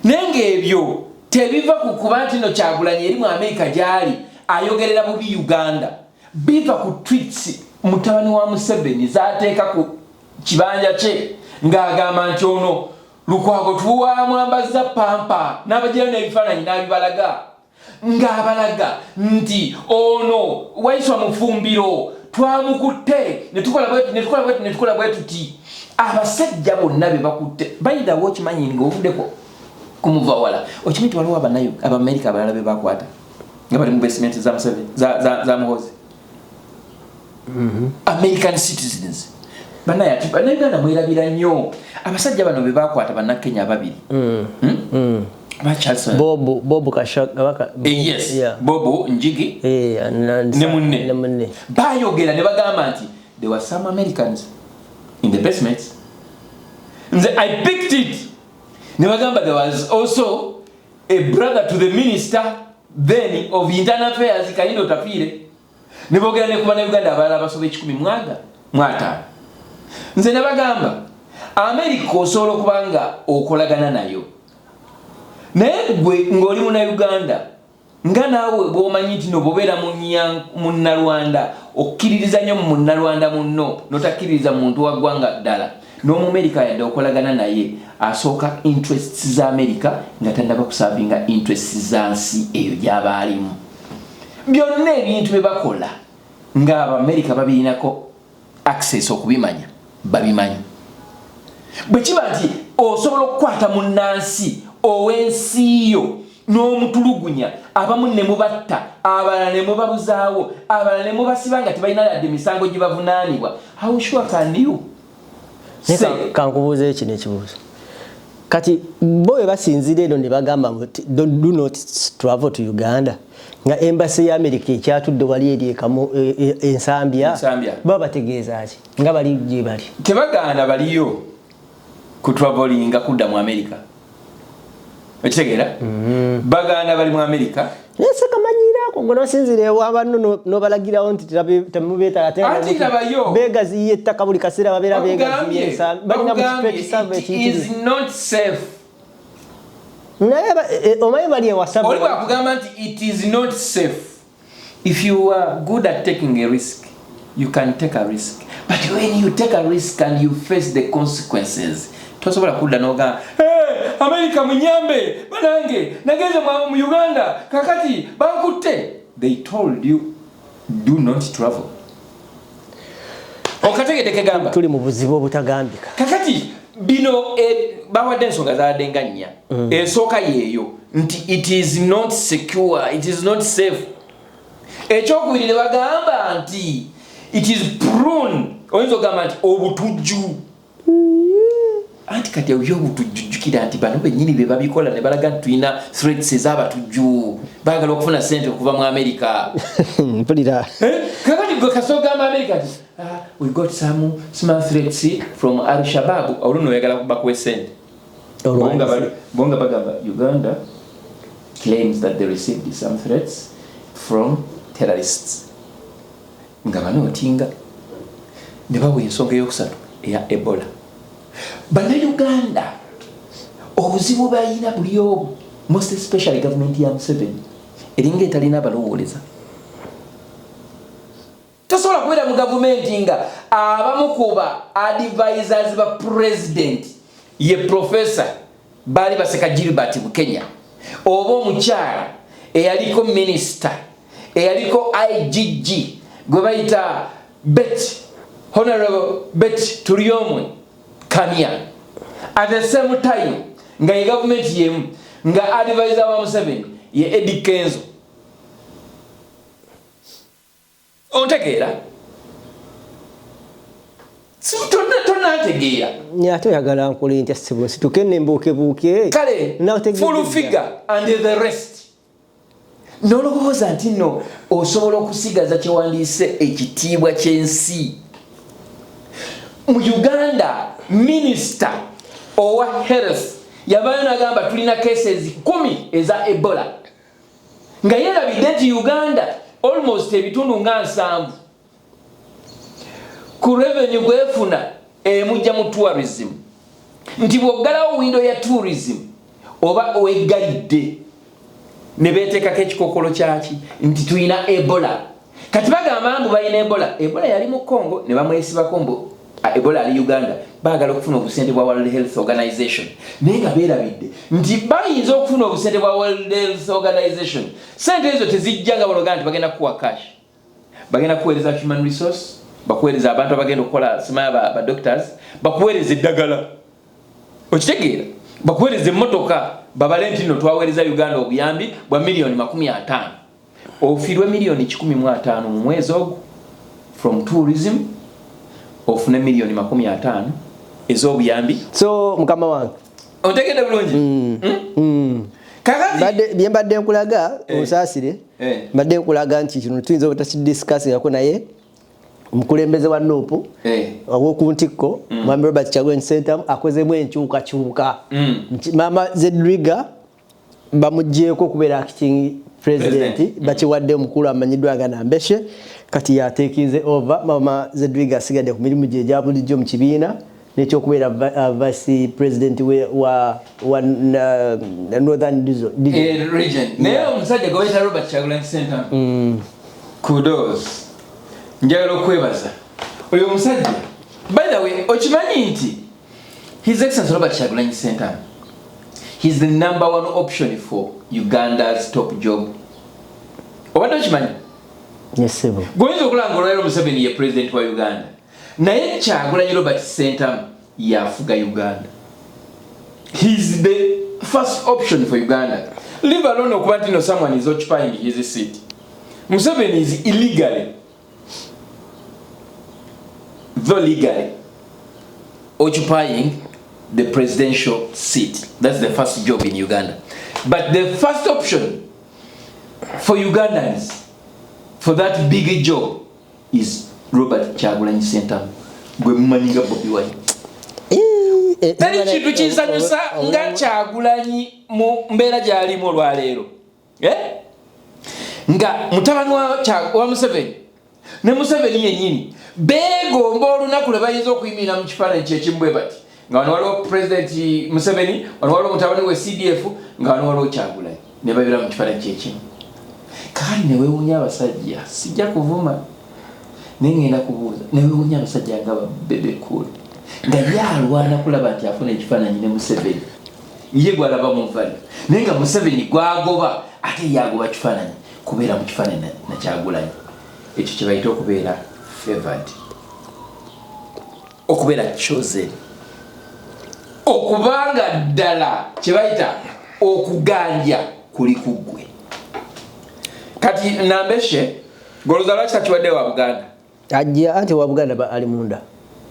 nenge ebyo tebiva ku kuba nti no Kyagulanyi eri mu Amerika gyali ayogerera bubi Uganda biva ku tweets mutabani wa Museveni zaateeka ku kibanja kye ng'agamba nti ono Lukwago tuwa mwambaza pampa n'abagira n'ebifaananyi n'abibalaga ng'abalaga nti ono wayiswa mufumbiro twamukutte netukola bwetuti abasajja bonna be bakutte bayida wokimanyi ng'ovuddeko ku Muvawala okimanyi waliwo Abamerika abalala be bakwata nga bali mu basement za Museveni za Muhoozi American citizens bannayuganda mwerabira nnyo abasajja bano be bakwata bannakenya ababiri Bob Kashaka yes Bobo Njigi ne munne bayogera ne bagamba nti there were some Americans in the basement. I picked it ne bagamba there was also a brother to the minister then of internal affairs Kayindo Tafire ne bogera ne ku bannayuganda abalala basoba 10 nze ne bagamba America osobola okubanga okolagana nayo naye gwe ng'oli Munnayuganda nga naawe bw'omanyi nti no bobeera munnalwanda okkiririza nnyo mu munnalwanda munno n'otakkiririza muntu wa ggwanga ddala n'Omumerika yadde okolagana naye asooka interests za America nga tannaba kusavinga interests za nsi eyo gy'aba alimu byonna ebintu bye bakola ng'Abamerika babirinako access okubimanya babimanyi bwe kiba nti osobola okukwata munnansi owensi yo n'omutulugunya abamu ne mubatta abalala ne mubabuzaawo abalala ne mubasiba nga tebalina yadde emisango gye bavunaanibwa how sure can you kankubuuza ekino ekibuuzo kati bo basinzira eno ne bagamba do not travel to Uganda nga embassy ya America ekyatudde wali eri ensambya baba bategeeza ki nga bali gye bali tebagaana baliyo ku travelinga kudda mu America ekitegeera bagaana bali mu America ese kamanyirako ngono sinzire wabano no balagirawo nti tamubeeta atira bayo begazi yettaka buli kasera babera begazi yesa balina mu service is not safe naye omaye bali wasabu oli bakugamba nti it is not safe if you are good at taking a risk you can take a risk but when you take a risk and you face the consequences tosobola kudda noga America munyambe banange nageze mu Uganda kakati bankutte they told you do not travel okategedeke gamba tuli mu buzibu obutagambika kakati bino bawadde ensonga zaaddenga nnya esooka yeeyo nti it is not secure it is not safe ekyokubiri ne bagamba nti it is prone oyinza okugamba nti obutujju anti kati ebyobutujjukira nti bano bennyini be babikola ne balaga nti tulina threats ez'abatujju baagala okufuna ssente okuva mu America mpulira kakati gwe kasogamba America nti we got some small threats from Al-Shabaab oluno oyagala kubakuwa ssente bonga bagamba Uganda claims that they received some threats from terrorists nga bano otinga ne bawa ensonga eyokusatu eya Ebola Bannayuganda obuzibu bayina buli obu most especially government ya Museveni eringa etalina abalowooleza tosobola kubeera mu gavumenti nga abamu kuba advisors ba president ye professor baali baseka Gilbert mu Kenya oba omukyala eyaliko minister eyaliko IGG gwe bayita Honorable Bet Tuliomwe Kania at the same time nga ye government yemu nga advisor wa Museveni ye Eddie Kenzo ontegeera tonategeera nyato yagala nkole nti situkenne mbuukebuuke kale full figure and the rest nolowooza nti nno osobola okusigaza kyewandiise ekitiibwa ky'ensi mu Uganda minister owa health yabayo nagamba tulina cases 10 eza Ebola nga yerabidde nti Uganda almost ebitundu nga 7 ku revenue gwefuna emujja mu tourism nti bw'oggalawo window ya tourism oba owegalidde ne beeteekako ekikokolo kyaki nti tulina Ebola kati bagamba mbu balina Ebola yali mu Congo ne bamwesibako mbu Ebola ali Uganda baagala okufuna obusente bwa World Health Organization naye nga beerabidde nti bayinza okufuna obusente bwa World Health Organization sente ezo tezijja nga baloga nti bagenda kuwa cash bagenda kuweereza human resource bakuweereza abantu abagenda okukola simaya ba doctors bakuweereza eddagala okitegeera bakuweereza emmotoka babale nti nno twaweereza Uganda obuyambi bwa milioni 50 ofiirwe milioni 15 mu mwezi ogwo from tourism ofune milioni 50 ez'obuyambi so mukama wange ontegedde bulungi kakati byembadde nkulaga osaasire mbadde nkulaga nti kino tuyinza obutakidiscussingako naye omukulembeze wa Nuupu ow'oku ntikko Mwami Robert Kyagulanyi Ssentamu akozemu enkyukakyuka Maama Zedriga bamuggyeko okubeera acting president bakiwadde omukulu amanyiddwa nga Nambeshe kati yateekinze over Maama Zedriga asigadde ku mirimu gye egya bulijjo mu kibiina n'ekyokubeera vice president wa Northern region naye omusajja gwe bayita Robert Kyagulanyi Ssentamu kudos njagala okwebaza oyo omusajja by the way okimanyi nti His Excellency Robert Kyagulanyi Ssentamu he's the number 1 option for Uganda's top job obadde okimanyi yes sebo goyinza okulanga olwaliro Museveni ye president wa Uganda naye Kyagulanyi Robert Sentamu yafuga Uganda. He's the first option for Uganda. Leave alone okuba nti no someone is occupying his seat. Museveni is illegally, though legally, occupying the presidential seat. That's the first job in Uganda. But the first option for Ugandans for that big job is Robert Kyagulanyi Sentamu. Gwe mumanyiga Bobi Wine. Teri kintu kinsanyusa nga Kyagulanyi mu mbeera gy'alimu olwaleero. Nga mutabani wa Museveni ne Museveni yennyini beegomba olunaku lwe bayinza okuyimirira mu kifaananyi kyekimu bwe bati. Nga wano waliwo President Museveni, wano waliwo mutabani we CDF, nga wano waliwo Kyagulanyi. Ne babeera mu kifaananyi kyekimu. Kakati ne weewuunya abasajja, sijja kuvuma. Naye ngenda kubuuza, ne weewuunya abasajja nga Bebe Cool. Nga yalwana kulaba nti afuna ekifaananyi ne Museveni. Ye gwalaba mu nvali. Naye nga Museveni gwagoba ate yagoba kifaananyi kubeera mu kifaananyi na Kyagulanyi. Ekyo kye bayita okubeera favored. Okubeera chosen. Okubanga ddala kye bayita okuganja kuli kuggwe. Kati Nambeshe goloza lwaki takiwadde wa Buganda? Ajja ate wa Buganda ali munda.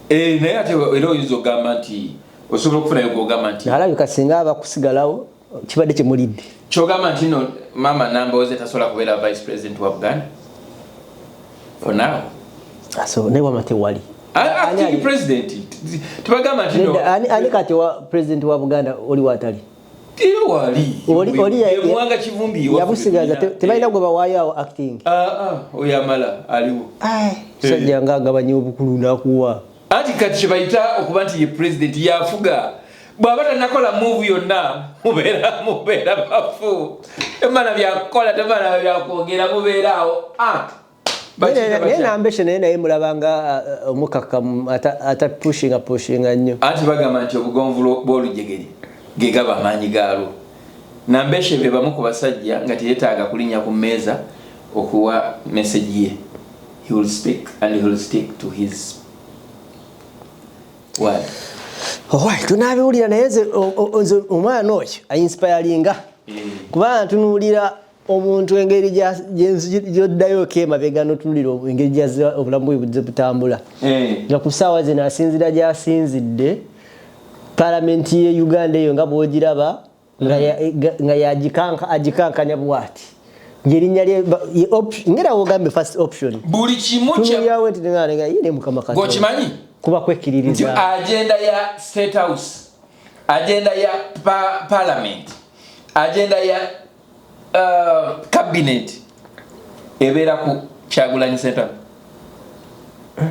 Naye ate era oyinza okugamba nti osobola okufunayo gwogamba nti alabika singa abakusigalawo kibadde kyemulidde. Kyogamba nti no Mama Nambooze tasobola kubeera vice president wa Buganda for now. So ne wamate wali acting president tubagamba nti no ani kati wa president wa Buganda oli watali oli mwanga Kivumbi yabusigaza tebalina gwe bawaayo acting oyamala aliwo sajja ngagabanya obukulu nakuwa anti kati kibayita okuba nti ye president yafuga bw'aba tanakola move yonna mubeera bafu emana byakola temana byakwogera mubeeraawo naye Nambeshe naye mulabanga omukaka ata pushinga nnyo anti bagamba nti obugonvu bw'olujegeri ge gaba amaanyi gaalwo. Nambeshe be bamu ku basajja nga teyeetaaga kulinnya ku mmeeza okuwa message ye. He will speak and he will stick to his word. Tunabiwulira naye omwana oyo ayinspiringa kubanga tunuulira omuntu engeri gy'oddayo emabega n'otunulira engeri gy'azza obulamu bwe buzze butambula nga ku ssaawa zino asinzira gy'asinzidde palamenti ye Uganda eyo nga bw'ogiraba nga agikankanya bw'ati ng'erinnya lye ngera wogambye first option buli kimu tunuulirawo nti nga yine Mukama Katonda gwokimanyi kuba kwekkiririza agenda ya State House, agenda ya Parliament, agenda ya Cabinet ebeera ku Kyagulanyi Sentamu.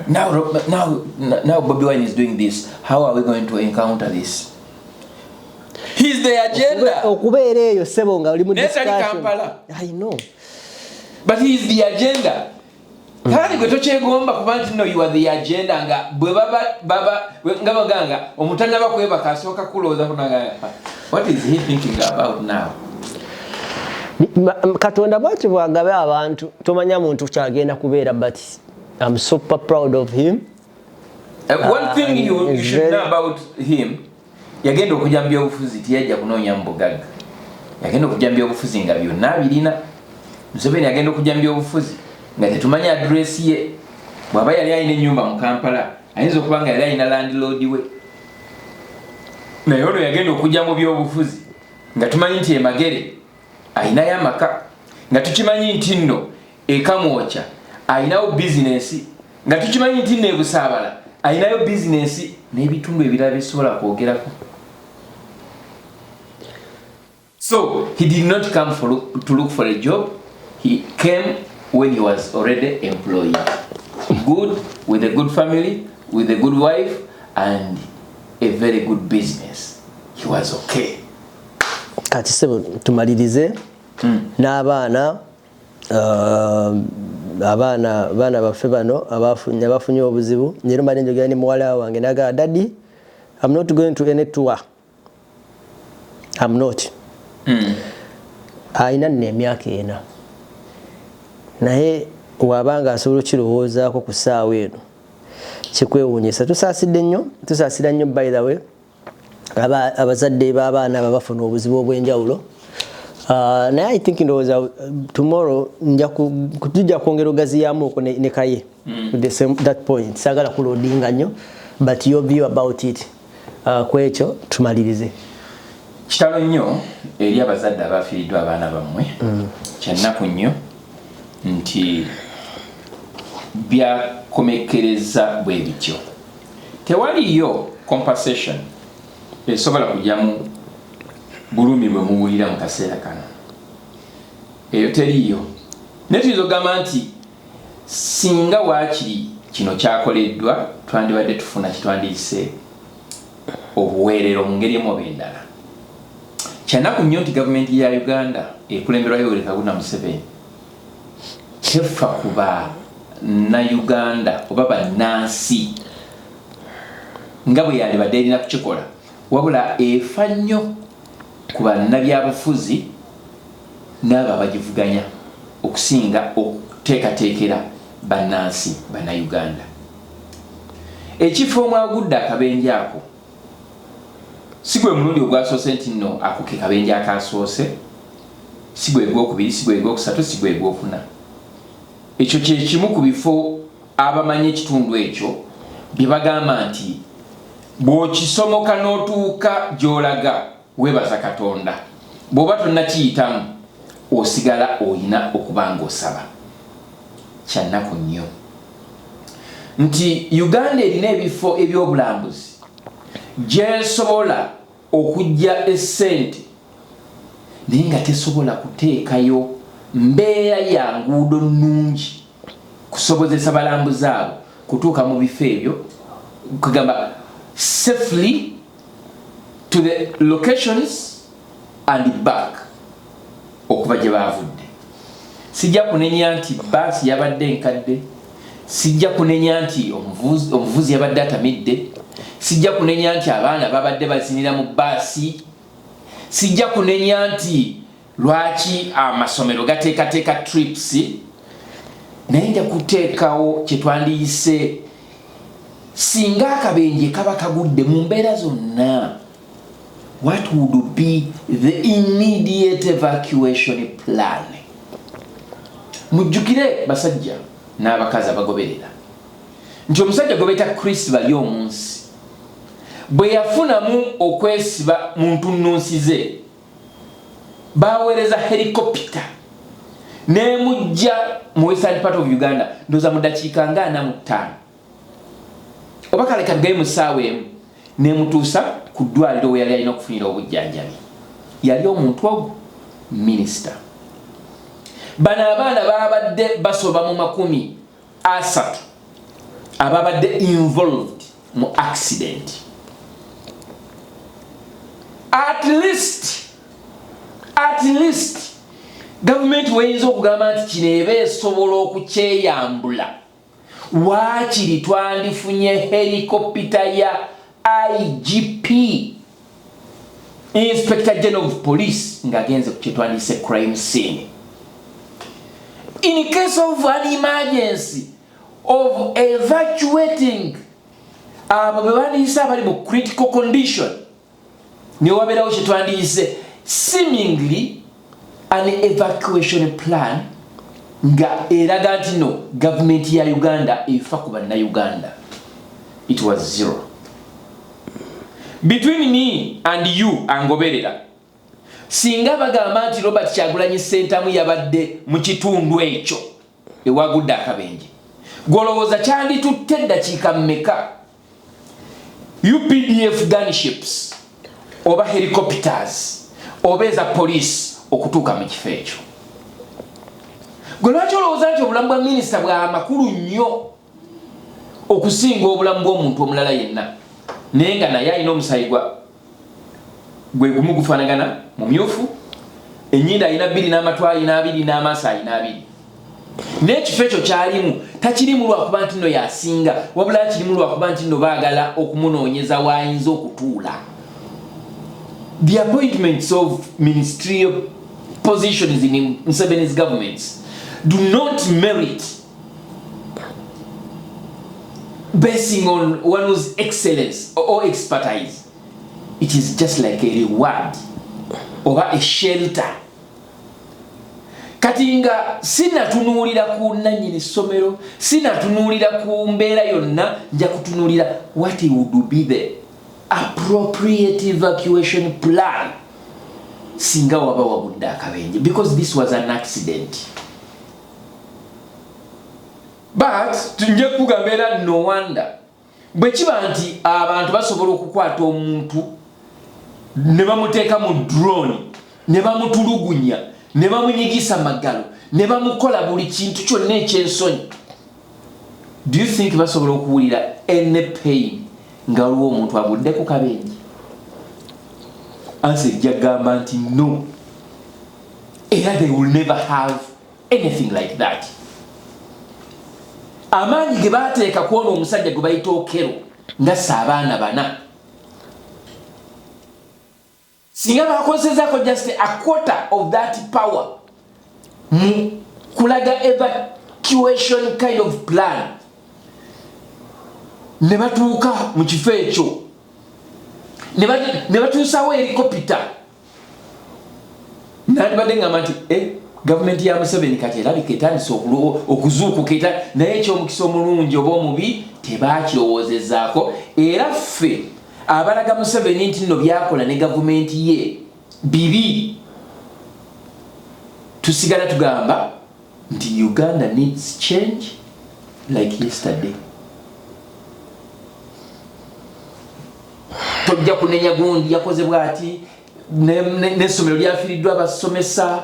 Now Bobi Wine is doing this. How are we going to encounter this? He's the agenda. Okubeera eyo sebo nga oli mu discussion. I know. But he is the agenda. Kandi gwe tokyegomba kuba nti no you are the agenda nga bwe baba nga baganga omutanda bakweba kasooka kulooza kunagaya. What is he thinking about now? Katonda bwaki bwagabe abantu tomanya muntu kyagenda kubeera but I'm super proud of him. One thing you should know about him, yagenda okujambya obufuzi tiyajja kunoonya mbugaga. Yagenda okujambya obufuzi nga byonna birina. Museveni yagenda okujambya obufuzi nga tetumanya address ye. Bw'aba yali alina ennyumba mu Kampala ayinza okuba nga yali alina landlord we. Naye ono yagenda okujja mu by'obufuzi nga tumanyi nti emagere ayinayo amaka nga tukimanyi nti nno ekamwoca ayinayo bizinesi nga tukimanyi nti nno ebusaabala ayinayo bizinesi n'ebitundu ebirala bisobola kwogerako. So he did not come to look for a job. He came when he was already employed. Good, with a good family, with a good wife, and a very good business. He was okay. Kati sebo tumalirize n'abaana abaana baffe bano abafunye obuzibu njero mali njogera ne muwala wange naga daddy I'm not going to any tour. I'm not. Aina ne emyaka ena naye wabanga asobola kirowoozaako ku ssaawa eno kikwewuunyisa. Tusaasira nnyo by the way abazadde b'abaana abafuna obuzibu obw'enjawulo. Naye I think ndowooza tomorrow tujja kwongera ogaziyaamuuko ne kaye that point. Saagala kuloadinga nnyo but your view about it kwekyo tumalirize. Kitalo nnyo eri abazadde abafiiriddwa abaana bammwe. Kyannaku nnyo nti byakomekereza bwe bityo. Tewaliyo compensation esobola kujyamu bulumi bwe muwulira mu kaseera kano. Eyo teriyo. Ne tuyinza okugamba nti singa waakiri kino kyakoleddwa twandibadde tufuna kitwandiyise obuweerero mu ngeri emu oba endala. Kyannaku nnyo nti gavumenti ya Uganda ekulemberwa Yoweri Kaguta Museveni tefa kuba na Uganda oba bannansi nga bwe yandibadde erina kukikola, wabula efa nnyo ku bannabyabufuzi n'abo abagivuganya okusinga okuteekateekera bannansi bannayuganda. Ekifo omwagudde akabenje ako si gwe mulundi ogwasoose nti nno ako ke kabenje akasoose, si gwe gwokubiri, si gwe gwokusatu, si gwe gwokuna. Ekyo kye kimu ku bifo abamanyi ekitundu ekyo bye bagamba nti bw'okisomoka n'otuuka gy'olaga weebaza Katonda, bw'oba tonnakiyitamu osigala olina okuba ng'osaba. Kyannaku nnyo nti Uganda erina ebifo ebyobulambuzi gy'esobola okujja essente naye nga tesobola kuteekayo mbeera ya nguudo nnungi kusobozesa balambuzi abo kutuuka mu bifo ebyo, kugamba safely to the locations and back okuva gye baavudde. Sijja kunenya nti baasi yabadde enkadde, sijja kunenya nti omuvuzi yabadde atamidde, sijja kunenya nti abaana babadde bazinira mu baasi, sijja kunenya nti lwaki amasomero gateekateeka trips, naye nja kuteekawo kye twandiyise singa akabenje kaba kagudde mu mbeera zonna, what would be the immediate evacuation plan? Mujjukire basajja n'abakazi abagoberera nti omusajja gwe bayita Chris bali omunsi bwe yafunamu okwesiba mu ntunnunsi ze baweereza helicopter n'emujja mu western part of Uganda ndoza mu dakiika nga 45 oba kale kaddayo mu ssaawa emu n'emutuusa ku ddwaliro we yali alina okufunira obujjanjabi. Yali omuntu ogwo minisita. Bano abaana babadde basoba mu 30 ababadde involved mu accident. At least government weyinza okugamba nti kino eba esobola okukyeyambula, waakiri twandifunye helicopter ya IGP, Inspector General of Police, ng'agenze ku kyetwandiyise crime scene. In case of an emergency of evacuating abo be bandiyise abali mu critical condition, ne wabeerawo kyetwandiyise seemingly an evacuation plan nga eraga nti no government ya Uganda efa ku bannayuganda. It was zero. Between me and you angoberera, singa bagamba nti Robert Kyagulanyi Ssentamu yabadde mu kitundu ekyo ewagudde akabenje, golowooza kyanditutte eddakiika mmeka UPDF gunships oba helicopters oba eza police okutuuka mu kifo ekyo? Gwe lwaki olowooza nti obulamu bwa minisita bwa makulu nnyo okusinga obulamu bw'omuntu omulala yenna, naye nga naye alina omusayi gwe gumu gufaanagana mumyufu, ennyindo alina 2 n'amatu alina 2 n'amaaso alina 2, n'ekifo ekyo kyalimu takirimu lwakuba nti nno yasinga, wabula kirimu lwakuba nti nno baagala okumunoonyeza wayinza okutuula. The appointments of ministerial positions in Museveni's governments do not merit basing on one's excellence or expertise. It is just like a reward or a shelter. Katinga sina tunulira ku nanyini somero, sina tunulira ku mbeera yonna, nja kutunulira what would be the appropriate evacuation plan singa waba wabudde akabenje, because this was an accident. But tunje kugambera no wonder bwe kiba nti abantu basobola okukwata omuntu ne bamuteeka mu drone ne bamutulugunya ne bamunyigisa magalo ne bamukola buli kintu kyonna ekyensonyi. Do you think basobola okuwulira any pain nga waliwo omuntu agudde ku kabenje? Answer jagamba nti no. Era they will never have anything like that. Amaanyi ge baateeka kuona omusajja gwe bayita Okero nga abaana bana. Singa bakozezaako just a quarter of that power kulaga evacuation kind of plan, ne batuuka mu kifo ekyo ne batuusaawo helicopter, nandibadde ngamba nti government ya Museveni kati erabika etandise okuzuukuka, naye ekyomukisa omulungi oba omubi tebakirowoozezaako. Era ffe abalaga Museveni nti nno byakola ne gavumenti ye bibi, tusigala tugamba nti Uganda needs change like yesterday. Tojja kunenya gundi yakoze bwati n'essomero lyafiiriddwa abasomesa.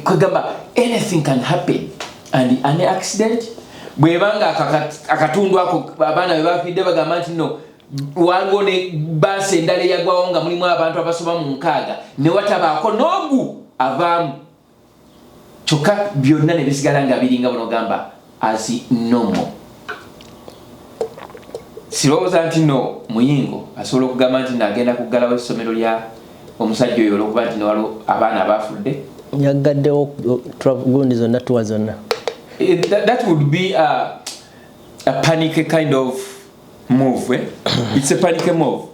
Kwegamba anything can happen, and an accident bwebanga akatundu ako abaana be bafiidde bagamba nti no waliwo ne baasi endala eyagwawo nga mulimu abantu abasoba mu 6 ne watabaako n'ogu avaamu, kyokka byonna ne bisigala nga biringa buno gamba as normal. Sirowooza nti no Muyingo asobola okugamba nti nagenda kuggalawo essomero lya omusajja oyo olwokuba nti newaliwo abaana abafudde. Yagaddewo gundi zonna tuwa zonna. That would be a panic kind of move. It's a panic move.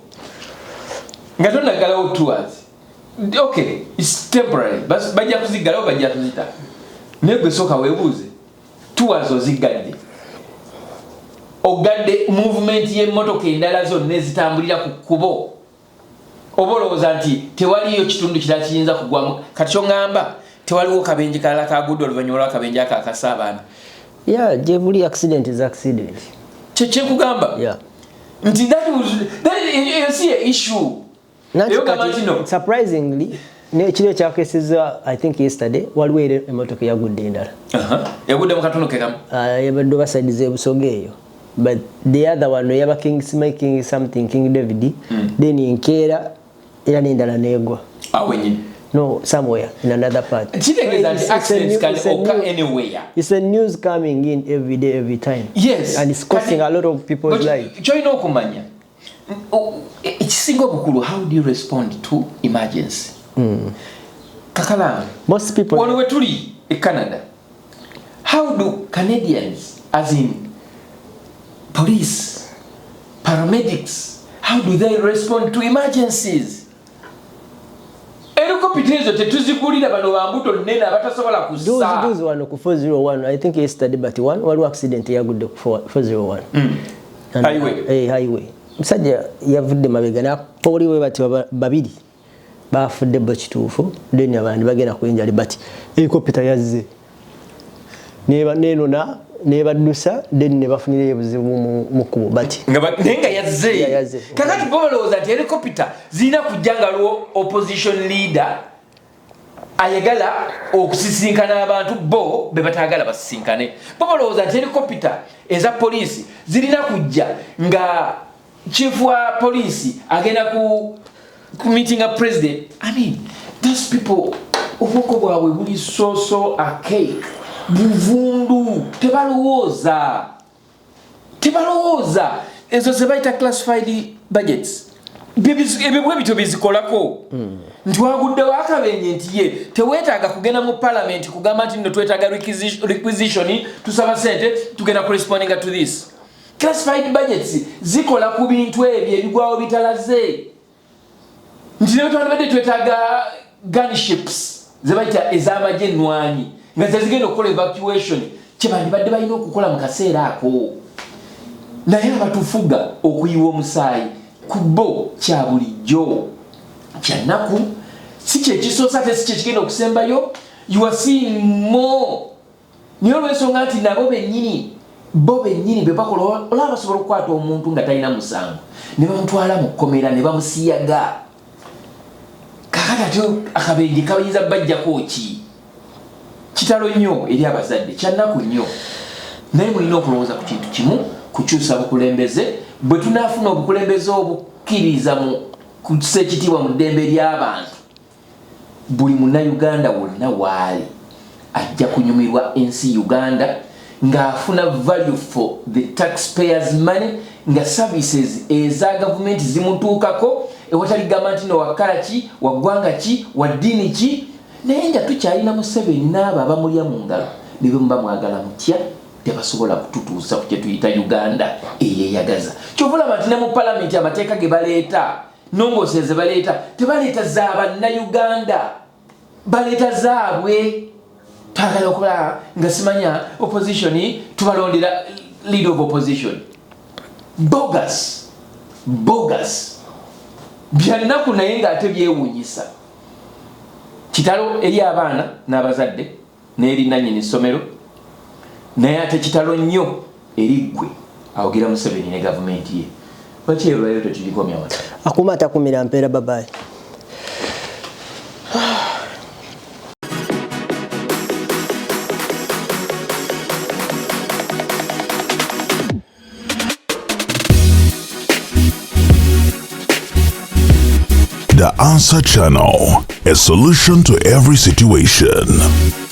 Nga tonagalawo tours. Okay, it's temporary. Bajja kuzigalawo bajja kuzita. Naye gwe sooka weebuuze. Tours ozigadde. Ogadde movement y'emmotoka endala zonna ezitambulira ku kkubo. Oba olowooza nti tewaliyo kitundu kirala kiyinza kugwamu. Kati kyongamba tewaliwo kabenje kalala kagudde oluvannyuma lw'akabenje akakasa abaana. Yeah, gye buli accident is accident. Kyekugamba? Yeah. Nti that is an issue. Surprisingly, nekiro ekyakeseza I think yesterday waliwo emmotoka yagudde endala. Yagudde mu katono ke kamu? Yabadde basaidiza ebusoga eyo. But the other one yaba making something King David, then in Kera era n'endala negwa. When? No, somewhere in another part. Accidents can occur anywhere. It's a news coming in every day, every time. Yes. And it's costing a lot of people's lives. Join okumanya. Ekisinga obukulu, how do you respond to emergency? Kakala. Most people. Wano we tuli in Canada. How do Canadians, as in police, paramedics, how do they respond to emergencies? Erukopitezo tetuzigulira bano bambuto nene abatasobola kusa. Those one ku 401 I think yesterday but one waliwo accident yagudde ku 401. Highway. Highway. Musajja yavudde mabega na poliwe bati babiri bafudde bokituufu then abandi bagenda kuyinjali but helicopter yazze. Neba dusa then ne bafunire ebuzibu mu kubo but nenga yazze. Kakati bolowooza nti helicopter zina kujjanga lwo opposition leader ayagala okusisinkana abantu bo be batagala basisinkane. Bolowooza nti helicopter eza police zirina kujja nga chief wa police agenda ku meeting a president. I mean, those people obwoko bwabwe buli so archaic. Buvundu tebalowooza ezo ze bayita classified budgets ebyo bityo bizikolako nti waguddewo akabenye nti ye teweetaaga kugenda mu parliament kugamba nti nno twetaaga requisition tusaba sente tugenda corresponding to this. classified budgets zikola ku bintu ebyo ebigwawo bitalaze nti leo twalibadde twetaaga gunships zebayita ez'amagye ennwanyi nga zezigenda okukola evacuation kyebandibadde balina okukola mu kaseera ako naye abatufuga okuyiwa omusaayi ku bo kya bulijjo kyannaku si kyekisoosa te si kyekigenda okusembayo you are seeing more niyo olw'ensonga nti nabo bennyini be bakola olaba basobola okukwata omuntu nga talina musango ne bamutwala mu kkomera ne bamusiyaga kakati ate akabenje kabayinza bajjako ki kitalo nnyo eri abazadde kyannaku nnyo naye mulina okulowooza ku kintu kimu kukyusa bukulembeze bwe tunaafuna obukulembeze obukkiriza mu kusa ekitiibwa mu ddembe ly'abantu buli munnayuganda wonna waali ajja kunyumirwa ensi Uganda ng'afuna value for the taxpayers money nga services eza gavumenti zimutuukako ewatali gamba nti no wakala ki waggwanga ki wa ddiini ki naye nga tukyalina Museveni n'abo abamulya mu ngalo ne bwe muba mwagala mutya tebasobola kututuusa ku kye tuyita Uganda eyeeyagaza kyova olaba nti ne mu palamenti amateeka ge baleeta nongoose ze baleeta tebaleeta za bannayuganda baleeta zaabwe twagala okuba nga simanya opposition tubalondera leader of opposition bogus byannaku naye ng'ate byewuunyisa kitalo eri abaana n'abazadde n'eri nannyini ssomero naye ate kitalo nnyo eri ggwe awogera Museveni ne gavumenti ye lwaki erwayo tetulikomya wata akuma atakumira mpeera babayi The Answer Channel, a solution to every situation.